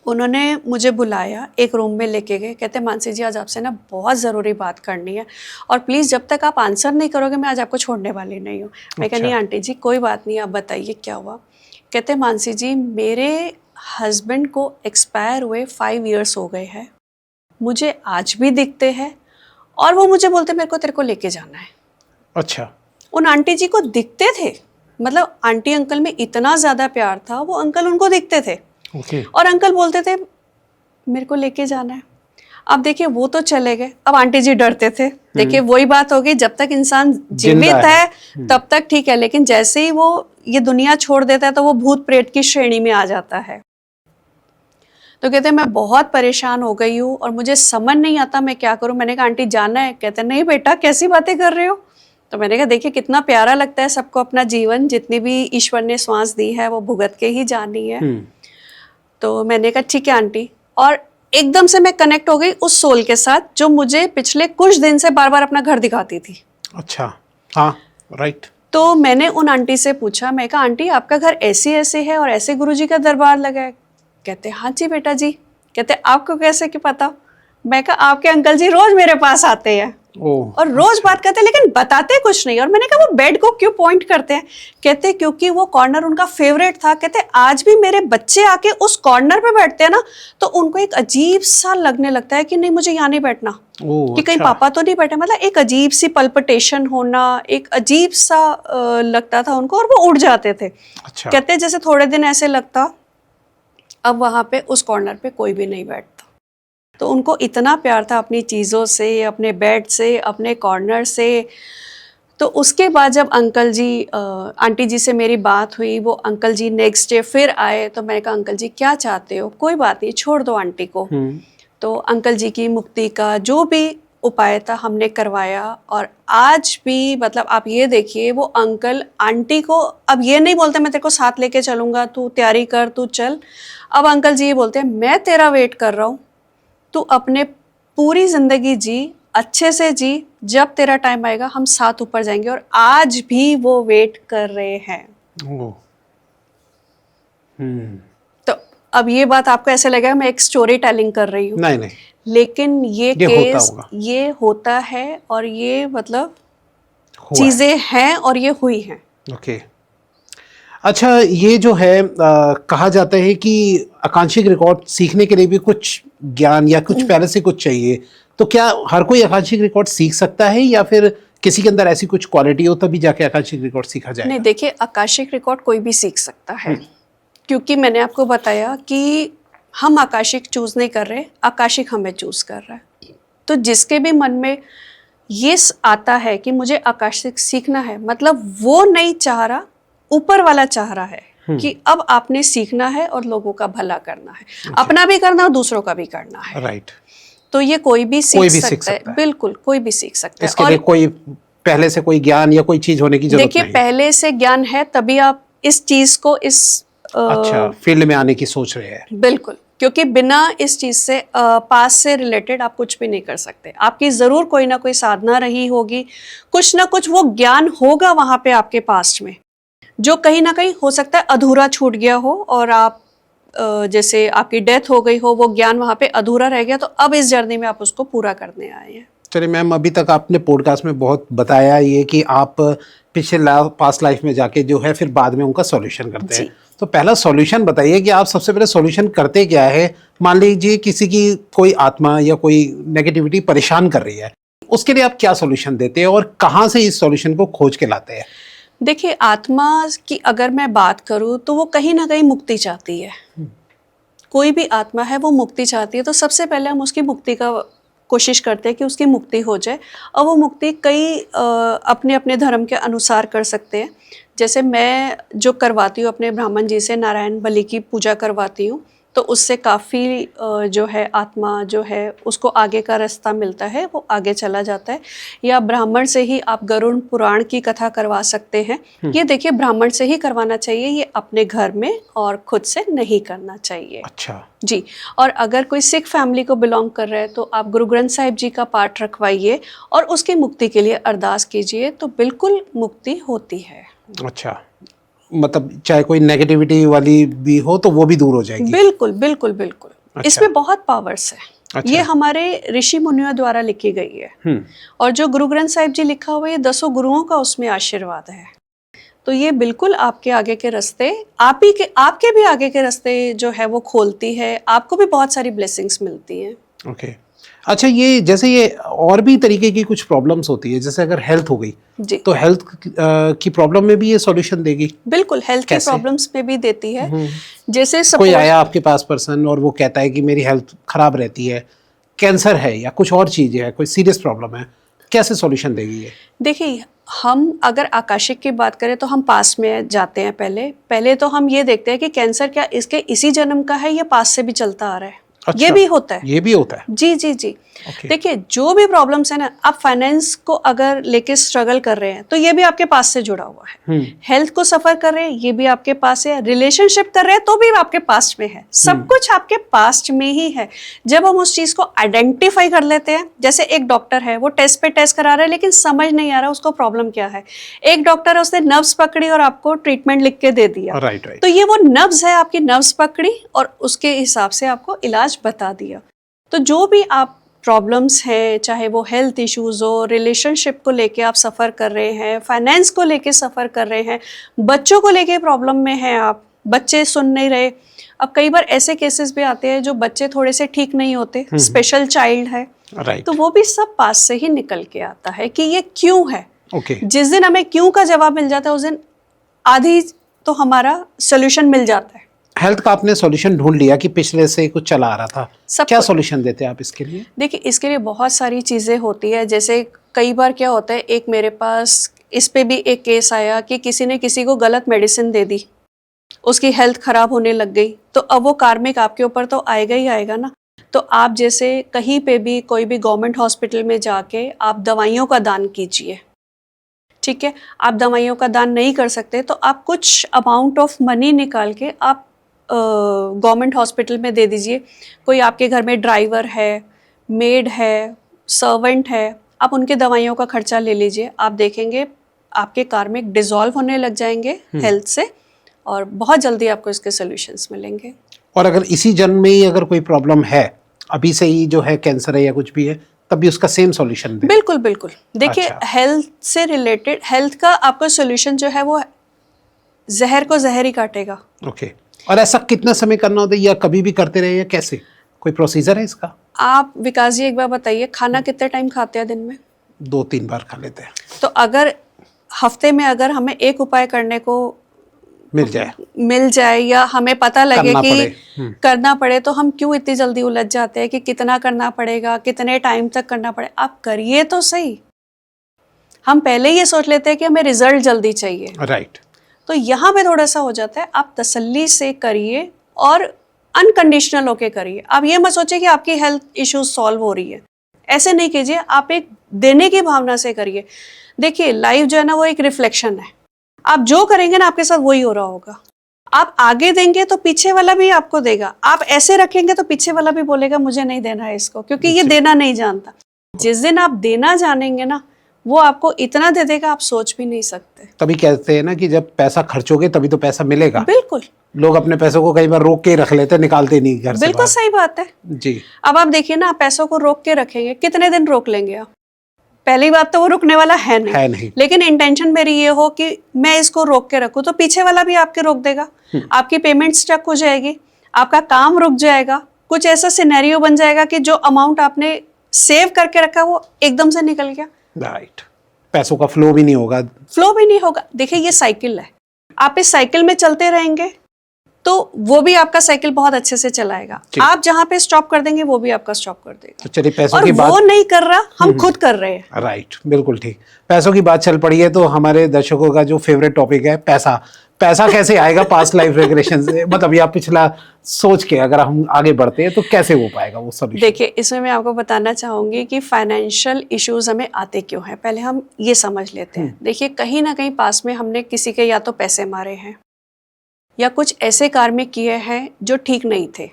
उन्होंने मुझे बुलाया, एक रूम में लेके गए, कहते मानसी जी आज आपसे ना बहुत ज़रूरी बात करनी है और प्लीज़ जब तक आप आंसर नहीं करोगे मैं आज आपको छोड़ने वाली नहीं हूँ। मैं कहा नहीं आंटी जी कोई बात नहीं, आप बताइए क्या हुआ। कहते मानसी जी मेरे हस्बैंड को एक्सपायर हुए 5 इयर्स हो गए हैं, मुझे आज भी दिखते हैं और वो मुझे बोलते मेरे को तेरे को लेके जाना है। अच्छा। उन आंटी जी को दिखते थे, मतलब आंटी अंकल में इतना ज़्यादा प्यार था, वो अंकल उनको दिखते थे। और अंकल बोलते थे मेरे को लेके जाना है। अब देखिए वो तो चले गए, अब आंटी जी डरते थे। देखिए वही बात हो गई, जब तक इंसान जीवित है तब तक ठीक है, लेकिन जैसे ही वो ये दुनिया छोड़ देता है तो वो भूत प्रेत की श्रेणी में आ जाता है। तो कहते मैं बहुत परेशान हो गई हूँ और मुझे समझ नहीं आता मैं क्या करूँ। मैंने कहा आंटी जाना है? कहते नहीं बेटा कैसी बातें कर रहे हो। तो मैंने कहा देखिए कितना प्यारा लगता है सबको अपना जीवन, जितनी भी ईश्वर ने श्वास दी है वो भुगत के ही जानी है। तो मैंने कहा ठीक है आंटी, और एकदम से मैं कनेक्ट हो गई उस सोल के साथ जो मुझे पिछले कुछ दिन से बार बार अपना घर दिखाती थी। अच्छा, हाँ राइट। तो मैंने उन आंटी से पूछा, मैं कहा आंटी आपका घर ऐसे ऐसे है और ऐसे गुरुजी का दरबार लगा है? कहते हाँ जी बेटा जी। कहते आपको कैसे कि पता? मैं कहा आपके अंकल जी रोज मेरे पास आते हैं और रोज बात करते हैं लेकिन बताते कुछ नहीं। और मैंने कहा वो बेड को क्यों पॉइंट करते हैं? कहते क्योंकि वो कॉर्नर उनका फेवरेट था। कहते आज भी मेरे बच्चे आके उस कॉर्नर पे बैठते हैं ना तो उनको एक अजीब सा लगने लगता है कि नहीं मुझे यहाँ नहीं बैठना, कि कहीं पापा तो नहीं बैठे। मतलब एक अजीब सी पल्पिटेशन होना, एक अजीब सा लगता था उनको और वो उड़ जाते थे। अच्छा। कहते जैसे थोड़े दिन ऐसे लगता अब वहां पे उस कॉर्नर पे कोई भी नहीं बैठता। तो उनको इतना प्यार था अपनी चीज़ों से, अपने बेड से, अपने कॉर्नर से। तो उसके बाद जब अंकल जी आंटी जी से मेरी बात हुई, वो अंकल जी नेक्स्ट डे फिर आए। तो मैंने कहा अंकल जी क्या चाहते हो? कोई बात नहीं छोड़ दो आंटी को। तो अंकल जी की मुक्ति का जो भी उपाय था हमने करवाया और आज भी मतलब आप ये देखिए वो अंकल आंटी को अब ये नहीं बोलते मैं तेरे को साथ लेके चलूँगा, तू तैयारी कर, तू चल। अब अंकल जी ये बोलते हैं मैं तेरा वेट कर रहा हूँ, तू अपने पूरी जिंदगी जी, अच्छे से जी, जब तेरा टाइम आएगा हम साथ ऊपर जाएंगे। और आज भी वो वेट कर रहे हैं। तो अब ये बात आपको ऐसे लगेगा मैं एक स्टोरी टेलिंग कर रही हूँ, नहीं, लेकिन ये केस ये होता है और ये मतलब चीजें हैं और ये हुई हैं। ओके। अच्छा, ये जो है कहा जाता है कि आकांक्षिक रिकॉर्ड सीखने के लिए भी कुछ ज्ञान या कुछ पहले से कुछ चाहिए, तो क्या हर कोई आकांक्षिक रिकॉर्ड सीख सकता है या फिर किसी के अंदर ऐसी कुछ क्वालिटी हो तभी जाके आकांक्षिक रिकॉर्ड सीखा जाएगा? नहीं, देखिए आकांक्षिक रिकॉर्ड कोई भी सीख सकता है, क्योंकि मैंने आपको बताया कि हम आकाशिक चूज नहीं कर रहे, आकाशिक हमें चूज कर रहा है। तो जिसके भी मन में ये आता है कि मुझे आकाशिक सीखना है, मतलब वो नहीं चाह रहा, ऊपर वाला चाह रहा है कि अब आपने सीखना है और लोगों का भला करना है, अपना भी करना और दूसरों का भी करना है। राइट। तो ये कोई भी सीख सकता है, बिल्कुल कोई भी सीख सकता है। इसके लिए कोई पहले से कोई ज्ञान या कोई चीज होने की जरूरत नहीं। देखिए पहले से ज्ञान है तभी आप इस चीज को इस अच्छा फील्ड में आने की सोच रहे हैं। बिल्कुल, क्योंकि बिना इस चीज से पास से रिलेटेड आप कुछ भी नहीं कर सकते। आपकी जरूर कोई ना कोई साधना रही होगी, कुछ ना कुछ वो ज्ञान होगा वहां पे आपके पास्ट में, जो कहीं ना कहीं हो सकता है अधूरा छूट गया हो और आप जैसे आपकी डेथ हो गई हो, वो ज्ञान वहां पे अधूरा रह गया, तो अब इस जर्नी में आप उसको पूरा करने आए हैं। चलिए मैम, अभी तक आपने पॉडकास्ट में बहुत बताया ये कि आप पिछले पास्ट लाइफ में जाके जो है फिर बाद में उनका सॉल्यूशन करते हैं। तो पहला सॉल्यूशन बताइए कि आप सबसे पहले सॉल्यूशन करते क्या है? मान लीजिए किसी की कोई आत्मा या कोई नेगेटिविटी परेशान कर रही है, उसके लिए आप क्या सॉल्यूशन देते हैं और कहाँ से इस सॉल्यूशन को खोज के लाते हैं? देखिए आत्मा की अगर मैं बात करूं तो वो कहीं ना कहीं मुक्ति चाहती है। कोई भी आत्मा है वो मुक्ति चाहती है, तो सबसे पहले हम उसकी मुक्ति का कोशिश करते हैं कि उसकी मुक्ति हो जाए, और वो मुक्ति कई अपने अपने धर्म के अनुसार कर सकते हैं। जैसे मैं जो करवाती हूँ अपने ब्राह्मण जी से, नारायण बलि की पूजा करवाती हूँ, तो उससे काफ़ी जो है आत्मा जो है उसको आगे का रास्ता मिलता है, वो आगे चला जाता है। या ब्राह्मण से ही आप गरुड़ पुराण की कथा करवा सकते हैं। ये देखिए ब्राह्मण से ही करवाना चाहिए, ये अपने घर में और खुद से नहीं करना चाहिए। अच्छा जी। और अगर कोई सिख फैमिली को बिलोंग कर रहा है तो आप गुरु ग्रंथ साहिब जी का पाठ रखवाइए और उसकी मुक्ति के लिए अरदास कीजिए, तो बिल्कुल मुक्ति होती है। अच्छा, मतलब चाहे कोई नेगेटिविटी वाली भी हो तो वो भी दूर हो जाएगी। बिल्कुल बिल्कुल बिल्कुल। अच्छा। इसमें बहुत पावर्स है। अच्छा। ये हमारे ऋषि मुनियों द्वारा लिखी गई है। और जो गुरु ग्रंथ साहिब जी लिखा हुआ है, ये 10 गुरुओं का उसमें आशीर्वाद है। तो ये बिल्कुल आपके आगे के रास्ते, आपके भी आगे के रास्ते जो है वो खोलती है, आपको भी बहुत सारी ब्लेसिंग्स मिलती हैं। ओके। अच्छा, ये जैसे ये और भी तरीके की कुछ प्रॉब्लम्स होती है, जैसे अगर हेल्थ हो गई जी। तो हेल्थ की प्रॉब्लम में भी ये सॉल्यूशन देगी? बिल्कुल, हेल्थ की प्रॉब्लम्स में भी देती है। जैसे कोई आया आपके पास पर्सन और वो कहता है कि मेरी हेल्थ खराब रहती है, कैंसर है या कुछ और चीज़ है, कोई सीरियस प्रॉब्लम है, कैसे सॉल्यूशन देगी ये? देखिए, हम अगर आकाशिक की बात करें तो हम पास में जाते हैं। पहले तो हम ये देखते हैं कि कैंसर क्या इसके इसी जन्म का है या पास से भी चलता आ रहा है। अच्छा, ये भी होता है। ये भी होता है। जी जी जी। Okay. देखिए, जो भी प्रॉब्लम्स है ना, आप फाइनेंस को अगर लेके स्ट्रगल कर रहे हैं तो ये भी आपके पास से जुड़ा हुआ है। हेल्थ को सफर कर रहे हैं, ये भी आपके पास है। रिलेशनशिप कर रहे हैं तो भी आपके पास्ट में है। सब कुछ आपके पास्ट में ही है। जब हम उस चीज को आइडेंटिफाई कर लेते हैं, जैसे एक डॉक्टर है, वो टेस्ट पे टेस्ट करा रहा है लेकिन समझ नहीं आ रहा उसको प्रॉब्लम क्या है। एक डॉक्टर है, उसने नर्व्स पकड़ी और आपको ट्रीटमेंट लिख के दे दिया। राइट। तो ये वो नर्व्स है, आपकी नर्व्स पकड़ी और उसके हिसाब से आपको इलाज बता दिया। तो जो भी आप प्रॉब्लम्स हैं, चाहे वो हेल्थ इश्यूज हो, रिलेशनशिप को लेके आप सफ़र कर रहे हैं, फाइनेंस को लेके सफ़र कर रहे हैं, बच्चों को लेके प्रॉब्लम में हैं आप, बच्चे सुन नहीं रहे। अब कई बार ऐसे केसेस भी आते हैं जो बच्चे थोड़े से ठीक नहीं होते, स्पेशल चाइल्ड है, तो वो भी सब पास से ही निकल के आता है कि ये क्यों है। जिस दिन हमें क्यों का जवाब मिल जाता है, उस दिन आधी तो हमारा सोल्यूशन मिल जाता है। हेल्थ का आपने सॉल्यूशन ढूंढ लिया कि पिछले से कुछ चला आ रहा था, क्या सॉल्यूशन देते हैं आप इसके लिए? देखिए, इसके लिए बहुत सारी चीज़ें होती है। जैसे कई बार क्या होता है, एक मेरे पास इस पे भी एक केस आया कि किसी ने किसी को गलत मेडिसिन दे दी, उसकी हेल्थ ख़राब होने लग गई, तो अब वो कार्मिक आपके ऊपर तो आएगा ही आएगा ना। तो आप जैसे कहीं पे भी कोई भी गवर्नमेंट हॉस्पिटल में जाके आप दवाइयों का दान कीजिए, ठीक है। आप दवाइयों का दान नहीं कर सकते तो आप कुछ अमाउंट ऑफ मनी निकाल के आप गवर्नमेंट हॉस्पिटल में दे दीजिए। कोई आपके घर में ड्राइवर है, मेड है, सर्वेंट है, आप उनके दवाइयों का खर्चा ले लीजिए। आप देखेंगे आपके कार्मिक डिसॉल्व होने लग जाएंगे हेल्थ से, और बहुत जल्दी आपको इसके सॉल्यूशंस मिलेंगे। और अगर इसी जन्म में ही अगर कोई प्रॉब्लम है, अभी से ही जो है कैंसर है या कुछ भी है, तब भी उसका सेम सॉल्यूशन दे? बिल्कुल बिल्कुल। देखिए, अच्छा। हेल्थ से रिलेटेड, हेल्थ का आपका सॉल्यूशन जो है वो जहर को जहर ही काटेगा। ओके। और ऐसा कितना समय करना होता है, या कभी भी करते रहे, या कैसे, कोई प्रोसीजर है इसका? आप विकास जी एक बार बताइए, खाना कितने टाइम खाते हैं दिन में? 2-3 बार खा लेते हैं। तो अगर हफ्ते में अगर हमें एक उपाय करने को मिल जाए या हमें पता लगे कि करना पड़े, तो हम क्यों इतनी जल्दी उलझ जाते हैं कि कितना करना पड़ेगा, कितने टाइम तक करना पड़े। आप करिए तो सही। हम पहले ये सोच लेते हैं कि हमें रिजल्ट जल्दी चाहिए। राइट। तो यहाँ पे थोड़ा सा हो जाता है। आप तसल्ली से करिए और अनकंडीशनल होके करिए। आप ये मत सोचिए कि आपकी हेल्थ इश्यूज सॉल्व हो रही है, ऐसे नहीं कीजिए। आप एक देने की भावना से करिए। देखिए, लाइफ जो है ना वो एक रिफ्लेक्शन है। आप जो करेंगे ना आपके साथ वही हो रहा होगा। आप आगे देंगे तो पीछे वाला भी आपको देगा, आप ऐसे रखेंगे तो पीछे वाला भी बोलेगा मुझे नहीं देना है इसको, क्योंकि ये देना नहीं जानता। जिस दिन आप देना जानेंगे ना, वो आपको इतना दे देगा आप सोच भी नहीं सकते। तभी कहते हैं ना कि जब पैसा खर्चोगे तभी तो पैसा मिलेगा। बिल्कुल। लोग अपने पैसों को कई बार रोक के रख लेते हैं, निकालते नहीं घर से। बिल्कुल सही बात है जी। अब आप देखिए ना, आप पैसों को रोक के रखेंगे, कितने दिन रोक लेंगे आप? पहली बात तो वो रुकने वाला है नहीं। लेकिन इंटेंशन मेरी ये हो कि मैं इसको रोक के रखूं, तो पीछे वाला भी आपके रोक देगा। आपकी पेमेंट स्टक हो जाएगी, आपका काम रुक जाएगा, कुछ ऐसा सिनेरियो बन जाएगा कि जो अमाउंट आपने सेव करके रखा वो एकदम से निकल गया। राइट। पैसों का फ्लो भी नहीं होगा। देखिए, ये साइकिल है। आप इस साइकिल में चलते रहेंगे तो वो भी आपका साइकिल बहुत अच्छे से चलाएगा। आप जहाँ पे स्टॉप कर देंगे वो भी आपका स्टॉप कर देगा। तो चलिए पैसों और की बात, वो नहीं कर रहा, हम खुद कर रहे हैं। राइट, बिल्कुल ठीक। पैसों की बात चल पड़ी है तो हमारे दर्शकों का जो फेवरेट टॉपिक है पैसा। पैसा कैसे आएगा पास्ट लाइफ रेग्रेशन से, मतलब या पिछला सोच के अगर हम आगे बढ़ते हैं तो कैसे हो पाएगा वो सॉल्यूशन? देखिए, इसमें मैं आपको बताना चाहूंगी कि फाइनेंशियल इश्यूज हमें आते क्यों हैं, पहले हम ये समझ लेते हैं। देखिए, कहीं ना कहीं पास में हमने किसी के या तो पैसे मारे हैं या कुछ ऐसे कार्य किए हैं जो ठीक नहीं थे।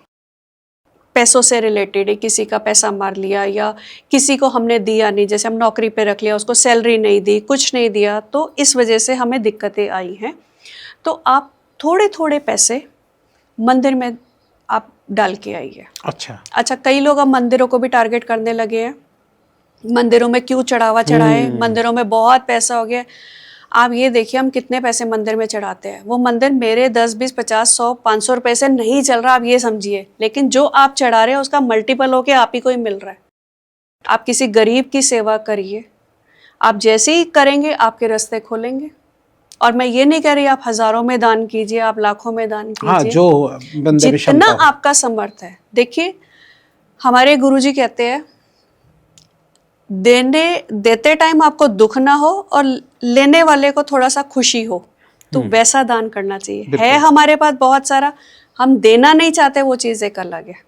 पैसों से रिलेटेड है, किसी का पैसा मार लिया या किसी को हमने दिया नहीं, जैसे हम नौकरी पे रख लिया, उसको सैलरी नहीं दी, कुछ नहीं दिया, तो इस वजह से हमें दिक्कतें आई हैं। तो आप थोड़े थोड़े पैसे मंदिर में आप डाल के आइए। अच्छा, कई लोग अब मंदिरों को भी टारगेट करने लगे हैं। मंदिरों में क्यों चढ़ावा चढ़ाए, मंदिरों में बहुत पैसा हो गया। आप ये देखिए, हम कितने पैसे मंदिर में चढ़ाते हैं। वो मंदिर मेरे 10, 20, 50, 100, 500 रुपए से नहीं चल रहा, आप ये समझिए, लेकिन जो आप चढ़ा रहे हैं उसका मल्टीपल होके आप ही को ही मिल रहा है। आप किसी गरीब की सेवा करिए, आप जैसे ही करेंगे आपके रास्ते खोलेंगे। और मैं ये नहीं कह रही आप हजारों में दान कीजिए, आप लाखों में दान कीजिए। हाँ, जो बंदे में जितना आपका समर्थ है। देखिए, हमारे गुरुजी कहते हैं, देते टाइम आपको दुख ना हो और लेने वाले को थोड़ा सा खुशी हो, तो वैसा दान करना चाहिए। है हमारे पास बहुत सारा, हम देना नहीं चाहते, वो चीज एक अलग है,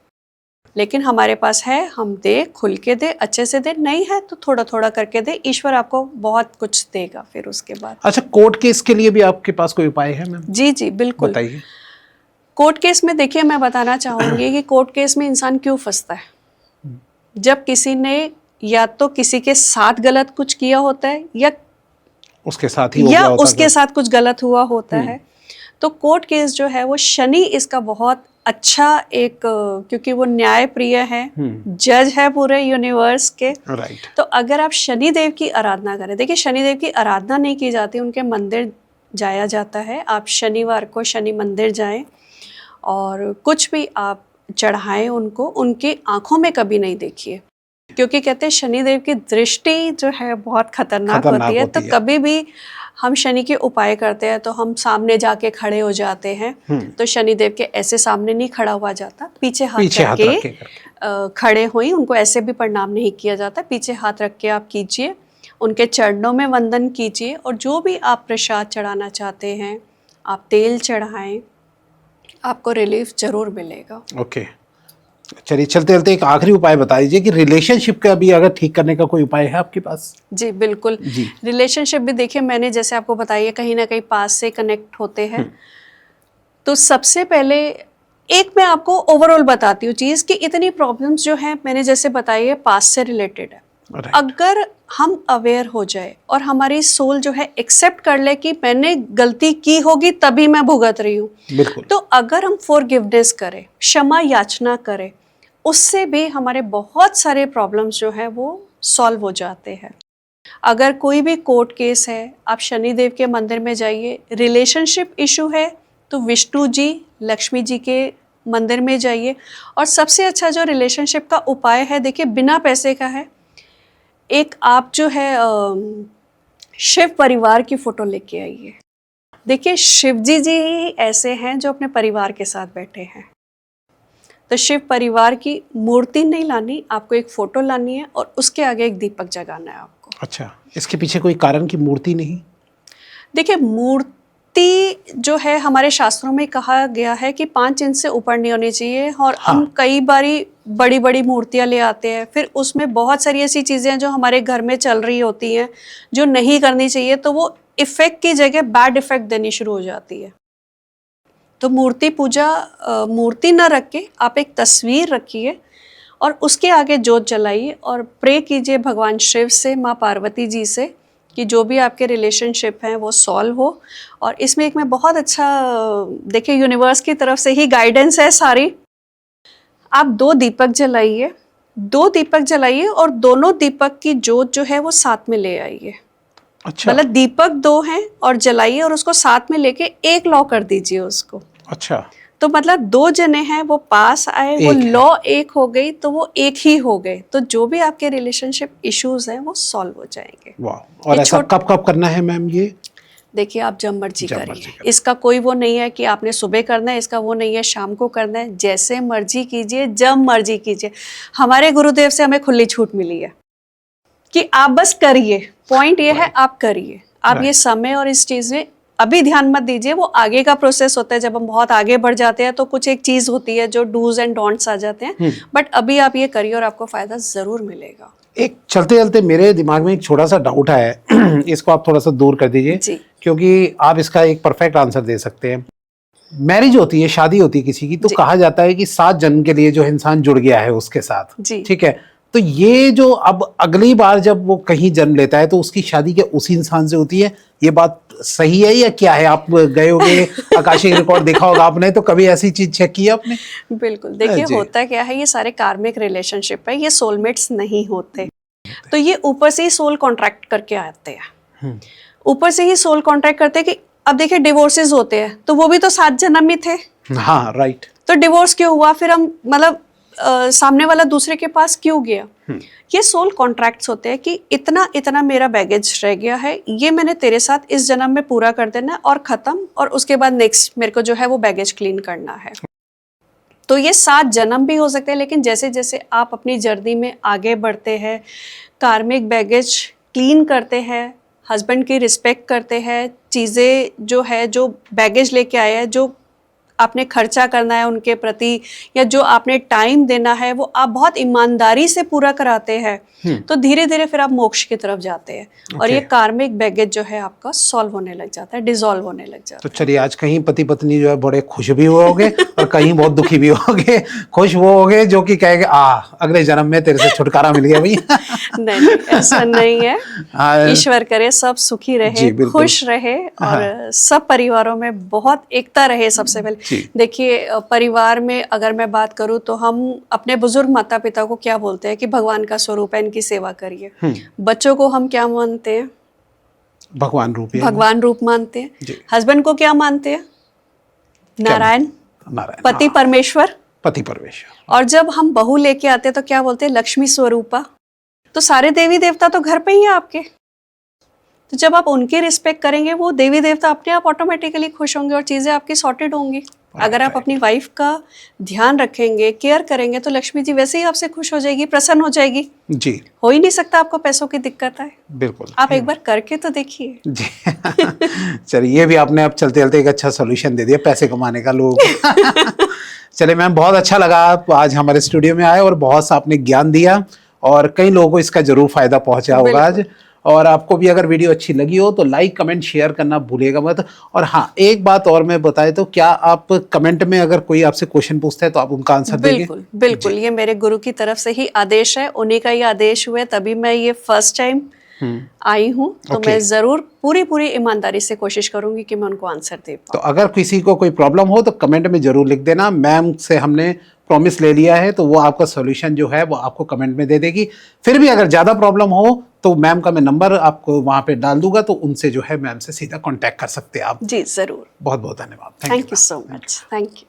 लेकिन हमारे पास है, हम दे, खुल के दे, अच्छे से दे। नहीं है तो थोड़ा थोड़ा करके दे, ईश्वर आपको बहुत कुछ देगा फिर उसके बाद। अच्छा, कोर्ट केस के लिए भी आपके पास कोई उपाय है मैम? जी जी बिल्कुल, बताइए। कोर्ट केस में देखिए, मैं बताना चाहूंगी कि कोर्ट केस में इंसान क्यों फंसता है। जब किसी ने या तो किसी के साथ गलत कुछ किया होता है या उसके साथ ही हो गया या होता उसके साथ कुछ गलत हुआ होता है, तो कोर्ट केस जो है वो शनि इसका बहुत अच्छा एक, क्योंकि वो न्याय प्रिय है, जज है पूरे यूनिवर्स के। राइट। तो अगर आप शनि देव की आराधना करें, देखिए शनि देव की आराधना नहीं की जाती, उनके मंदिर जाया जाता है। आप शनिवार को शनि मंदिर जाएं और कुछ भी आप चढ़ाएं उनको, उनकी आंखों में कभी नहीं देखिए, क्योंकि कहते हैं शनिदेव की दृष्टि जो है बहुत खतरनाक होती है। तो कभी भी हम शनि के उपाय करते हैं तो हम सामने जाके खड़े हो जाते हैं। तो शनिदेव के ऐसे सामने नहीं खड़ा हुआ जाता, पीछे हाथ रख के खड़े हुई, उनको ऐसे भी प्रणाम नहीं किया जाता, पीछे हाथ रख के आप कीजिए, उनके चरणों में वंदन कीजिए। और जो भी आप प्रसाद चढ़ाना चाहते हैं, आप तेल चढ़ाएं, आपको रिलीफ जरूर मिलेगा। ओके, चलिए चलते चलते एक आखिरी उपाय बता दीजिए कि रिलेशनशिप का भी अगर ठीक करने का कोई उपाय है आपके पास? जी बिल्कुल जी। रिलेशनशिप भी देखिए, मैंने जैसे आपको बताया, कहीं ना कहीं पास से कनेक्ट होते हैं। तो सबसे पहले एक मैं आपको ओवरऑल बताती हूँ चीज कि इतनी प्रॉब्लम्स जो है मैंने जैसे बताई है पास से रिलेटेड है। अगर हम अवेयर हो जाए और हमारी सोल जो है एक्सेप्ट कर ले कि मैंने गलती की होगी तभी मैं भुगत रही हूँ, तो अगर हम फॉरगिवनेस करें, क्षमा याचना करें, उससे भी हमारे बहुत सारे प्रॉब्लम्स जो है वो सॉल्व हो जाते हैं। अगर कोई भी कोर्ट केस है, आप शनिदेव के मंदिर में जाइए। रिलेशनशिप इशू है तो विष्णु जी, लक्ष्मी जी के मंदिर में जाइए। और सबसे अच्छा जो रिलेशनशिप का उपाय है, देखिए बिना पैसे का है, एक आप जो है शिव परिवार की फोटो लेके आइए। देखिए शिव जी ही ऐसे हैं जो अपने परिवार के साथ बैठे हैं। तो शिव परिवार की मूर्ति नहीं लानी, आपको एक फोटो लानी है और उसके आगे एक दीपक जगाना है आपको। अच्छा, इसके पीछे कोई कारण की मूर्ति नहीं? देखिए मूर्ति जो है हमारे शास्त्रों में कहा गया है कि 5 इंच से ऊपर नहीं होनी चाहिए। और हम कई बारी बड़ी बड़ी मूर्तियां ले आते हैं, फिर उसमें बहुत सारी ऐसी चीजें हैं जो हमारे घर में चल रही होती हैं जो नहीं करनी चाहिए, तो वो इफेक्ट की जगह बैड इफेक्ट देनी शुरू हो जाती है। तो मूर्ति पूजा, मूर्ति न रख के आप एक तस्वीर रखिए और उसके आगे जोत जलाइए और प्रे कीजिए भगवान शिव से, माँ पार्वती जी से, कि जो भी आपके रिलेशनशिप हैं वो सॉल्व हो। और इसमें एक मैं बहुत अच्छा, देखिए यूनिवर्स की तरफ से ही गाइडेंस है सारी। आप 2 दीपक जलाइए, 2 दीपक जलाइए और दोनों दीपक की जोत जो है वो साथ में ले आइए। अच्छा, मतलब दीपक 2 हैं और जलाइए और उसको साथ में लेके एक लौ कर दीजिए उसको। अच्छा, तो मतलब 2 जने हैं वो पास आए, वो लॉ एक हो गई, तो वो एक ही हो गए। तो जो भी आपके रिलेशनशिप इश्यूज हैं वो सॉल्व हो जाएंगे। वाह। और ऐसा कब कब करना है मैम ये? देखिए आप जब मर्जी जब मर्जी करिए, करिए। इसका कोई वो नहीं है कि आपने सुबह करना है, इसका वो नहीं है शाम को करना है, जैसे मर्जी कीजिए, जब मर्जी कीजिए। हमारे गुरुदेव से हमें खुली छूट मिली है कि आप बस करिए, पॉइंट ये है आप करिए। आप ये समय और इस चीज में अभी ध्यान मत दीजिए, वो आगे का प्रोसेस होता है। जब हम बहुत आगे बढ़ जाते हैं तो कुछ एक चीज होती है जो डूज एंड डोंट्स आ जाते हैं, बट अभी आप ये करिए और आपको फायदा जरूर मिलेगा। एक चलते चलते मेरे दिमाग में एक छोटा सा डाउट है, इसको आप थोड़ा सा दूर कर दीजिए, जी। क्योंकि आप इसका एक परफेक्ट आंसर दे सकते हैं। मैरिज होती है, शादी होती है किसी की, तो कहा जाता है कि 7 जन्म के लिए जो इंसान जुड़ गया है उसके साथ, जी। ठीक है। तो ये जो अब अगली बार जब वो कहीं जन्म लेता है तो उसकी शादी क्या उसी इंसान से होती है? ये बात सही है या क्या है? आप गए होगे, आकाशिक रिकॉर्ड देखा होगा आपने, तो कभी ऐसी चीज चेक की आपने? बिल्कुल, देखिए होता क्या है, ये सारे कार्मिक रिलेशनशिप है, ये सोलमेट्स नहीं होते। तो ये ऊपर से ही सोल कॉन्ट्रैक्ट करके आते हैं, ऊपर से ही सोल कॉन्ट्रैक्ट करते हैं कि अब देखिए डिवोर्सेस होते हैं, तो वो भी तो 7 जन्म ही थे। हाँ, राइट। तो डिवोर्स क्यों हुआ, फिर हम मतलब सामने वाला दूसरे के पास क्यों गया? ये सोल कॉन्ट्रैक्ट्स होते हैं कि इतना इतना मेरा बैगेज रह गया है, ये मैंने तेरे साथ इस जन्म में पूरा कर देना और खत्म, और उसके बाद नेक्स्ट मेरे को जो है वो बैगेज क्लीन करना है। तो ये 7 जन्म भी हो सकते हैं, लेकिन जैसे जैसे आप अपनी जर्नी में आगे बढ़ते हैं, कार्मिक बैगेज क्लीन करते हैं, हस्बैंड की रिस्पेक्ट करते हैं, चीज़ें जो है जो बैगेज लेके आए हैं, जो आपने खर्चा करना है उनके प्रति या जो आपने टाइम देना है, वो आप बहुत ईमानदारी से पूरा कराते हैं, तो धीरे धीरे फिर आप मोक्ष की तरफ जाते हैं और ये कार्मिक बैगेज जो है आपका सॉल्व होने लग जाता है, डिसॉल्व होने लग जाता है। तो चलिए, आज कहीं पति पत्नी जो है बड़े खुश भी हुए होंगे और कहीं बहुत दुखी भी होंगे। खुश वो होंगे जो कि कहेंगे अगले जन्म में तेरे से छुटकारा मिल गया भैया। नहीं, ऐसा नहीं है। ईश्वर करे सब सुखी रहे, खुश रहे और सब परिवारों में बहुत एकता रहे। सबसे पहले देखिए, परिवार में अगर मैं बात करूं तो हम अपने बुजुर्ग माता पिता को क्या बोलते हैं कि भगवान का स्वरूप है, इनकी सेवा करिए। बच्चों को हम क्या मानते हैं? भगवान रूप मानते हैं। हस्बैंड को क्या मानते हैं? नारायण, पति परमेश्वर। और जब हम बहू लेके आते हैं तो क्या बोलते हैं? लक्ष्मी स्वरूपा। तो सारे देवी देवता तो घर पे ही है आपके। तो जब आप उनकी रिस्पेक्ट करेंगे, वो देवी देवता अपने आप ऑटोमेटिकली खुश होंगे और चीजें आपकी सॉर्टेड होंगी। अगर आप अपनी वाइफ का ध्यान रखेंगे, केयर करेंगे, तो लक्ष्मी जी वैसे ही आपसे खुश हो जाएगी, प्रसन्न हो जाएगी। जी, हो ही नहीं सकता आपको पैसों की दिक्कत है। बिल्कुल, आप एक बार करके तो देखिए। जी। चलिए, ये भी आपने अब चलते चलते एक अच्छा सॉल्यूशन दे दिया पैसे कमाने का लोग। चलिए मैम, बहुत अच्छा लगा आप आज हमारे स्टूडियो में आए और बहुत सा आपने ज्ञान दिया और कई लोगों को इसका जरूर फायदा पहुंचा होगा आज। और आपको भी अगर वीडियो अच्छी लगी हो तो लाइक कमेंट शेयर करना भूलिएगा मत। और हाँ, एक बात और मैं बताए तो, क्या आप कमेंट में अगर कोई आपसे क्वेश्चन पूछता है तो आप उनका आंसर देंगे? बिल्कुल बिल्कुल, ये मेरे गुरु की तरफ से ही आदेश है, उन्हीं का ही आदेश हुआ, तभी मैं ये फर्स्ट टाइम आई हूँ। तो मैं जरूर पूरी ईमानदारी से कोशिश करूंगी कि मैं उनको आंसर दे पाऊं। तो अगर किसी को कोई प्रॉब्लम हो तो कमेंट में जरूर लिख देना। मैम से हमने प्रॉमिस ले लिया है, तो वो आपका सॉल्यूशन जो है वो आपको कमेंट में दे देगी। फिर भी अगर ज़्यादा प्रॉब्लम हो तो मैम का मैं नंबर आपको वहाँ पे डाल दूंगा, तो उनसे जो है मैम से सीधा कांटेक्ट कर सकते हैं आप। जी जरूर। बहुत बहुत धन्यवाद। Thank you so much. Thank you.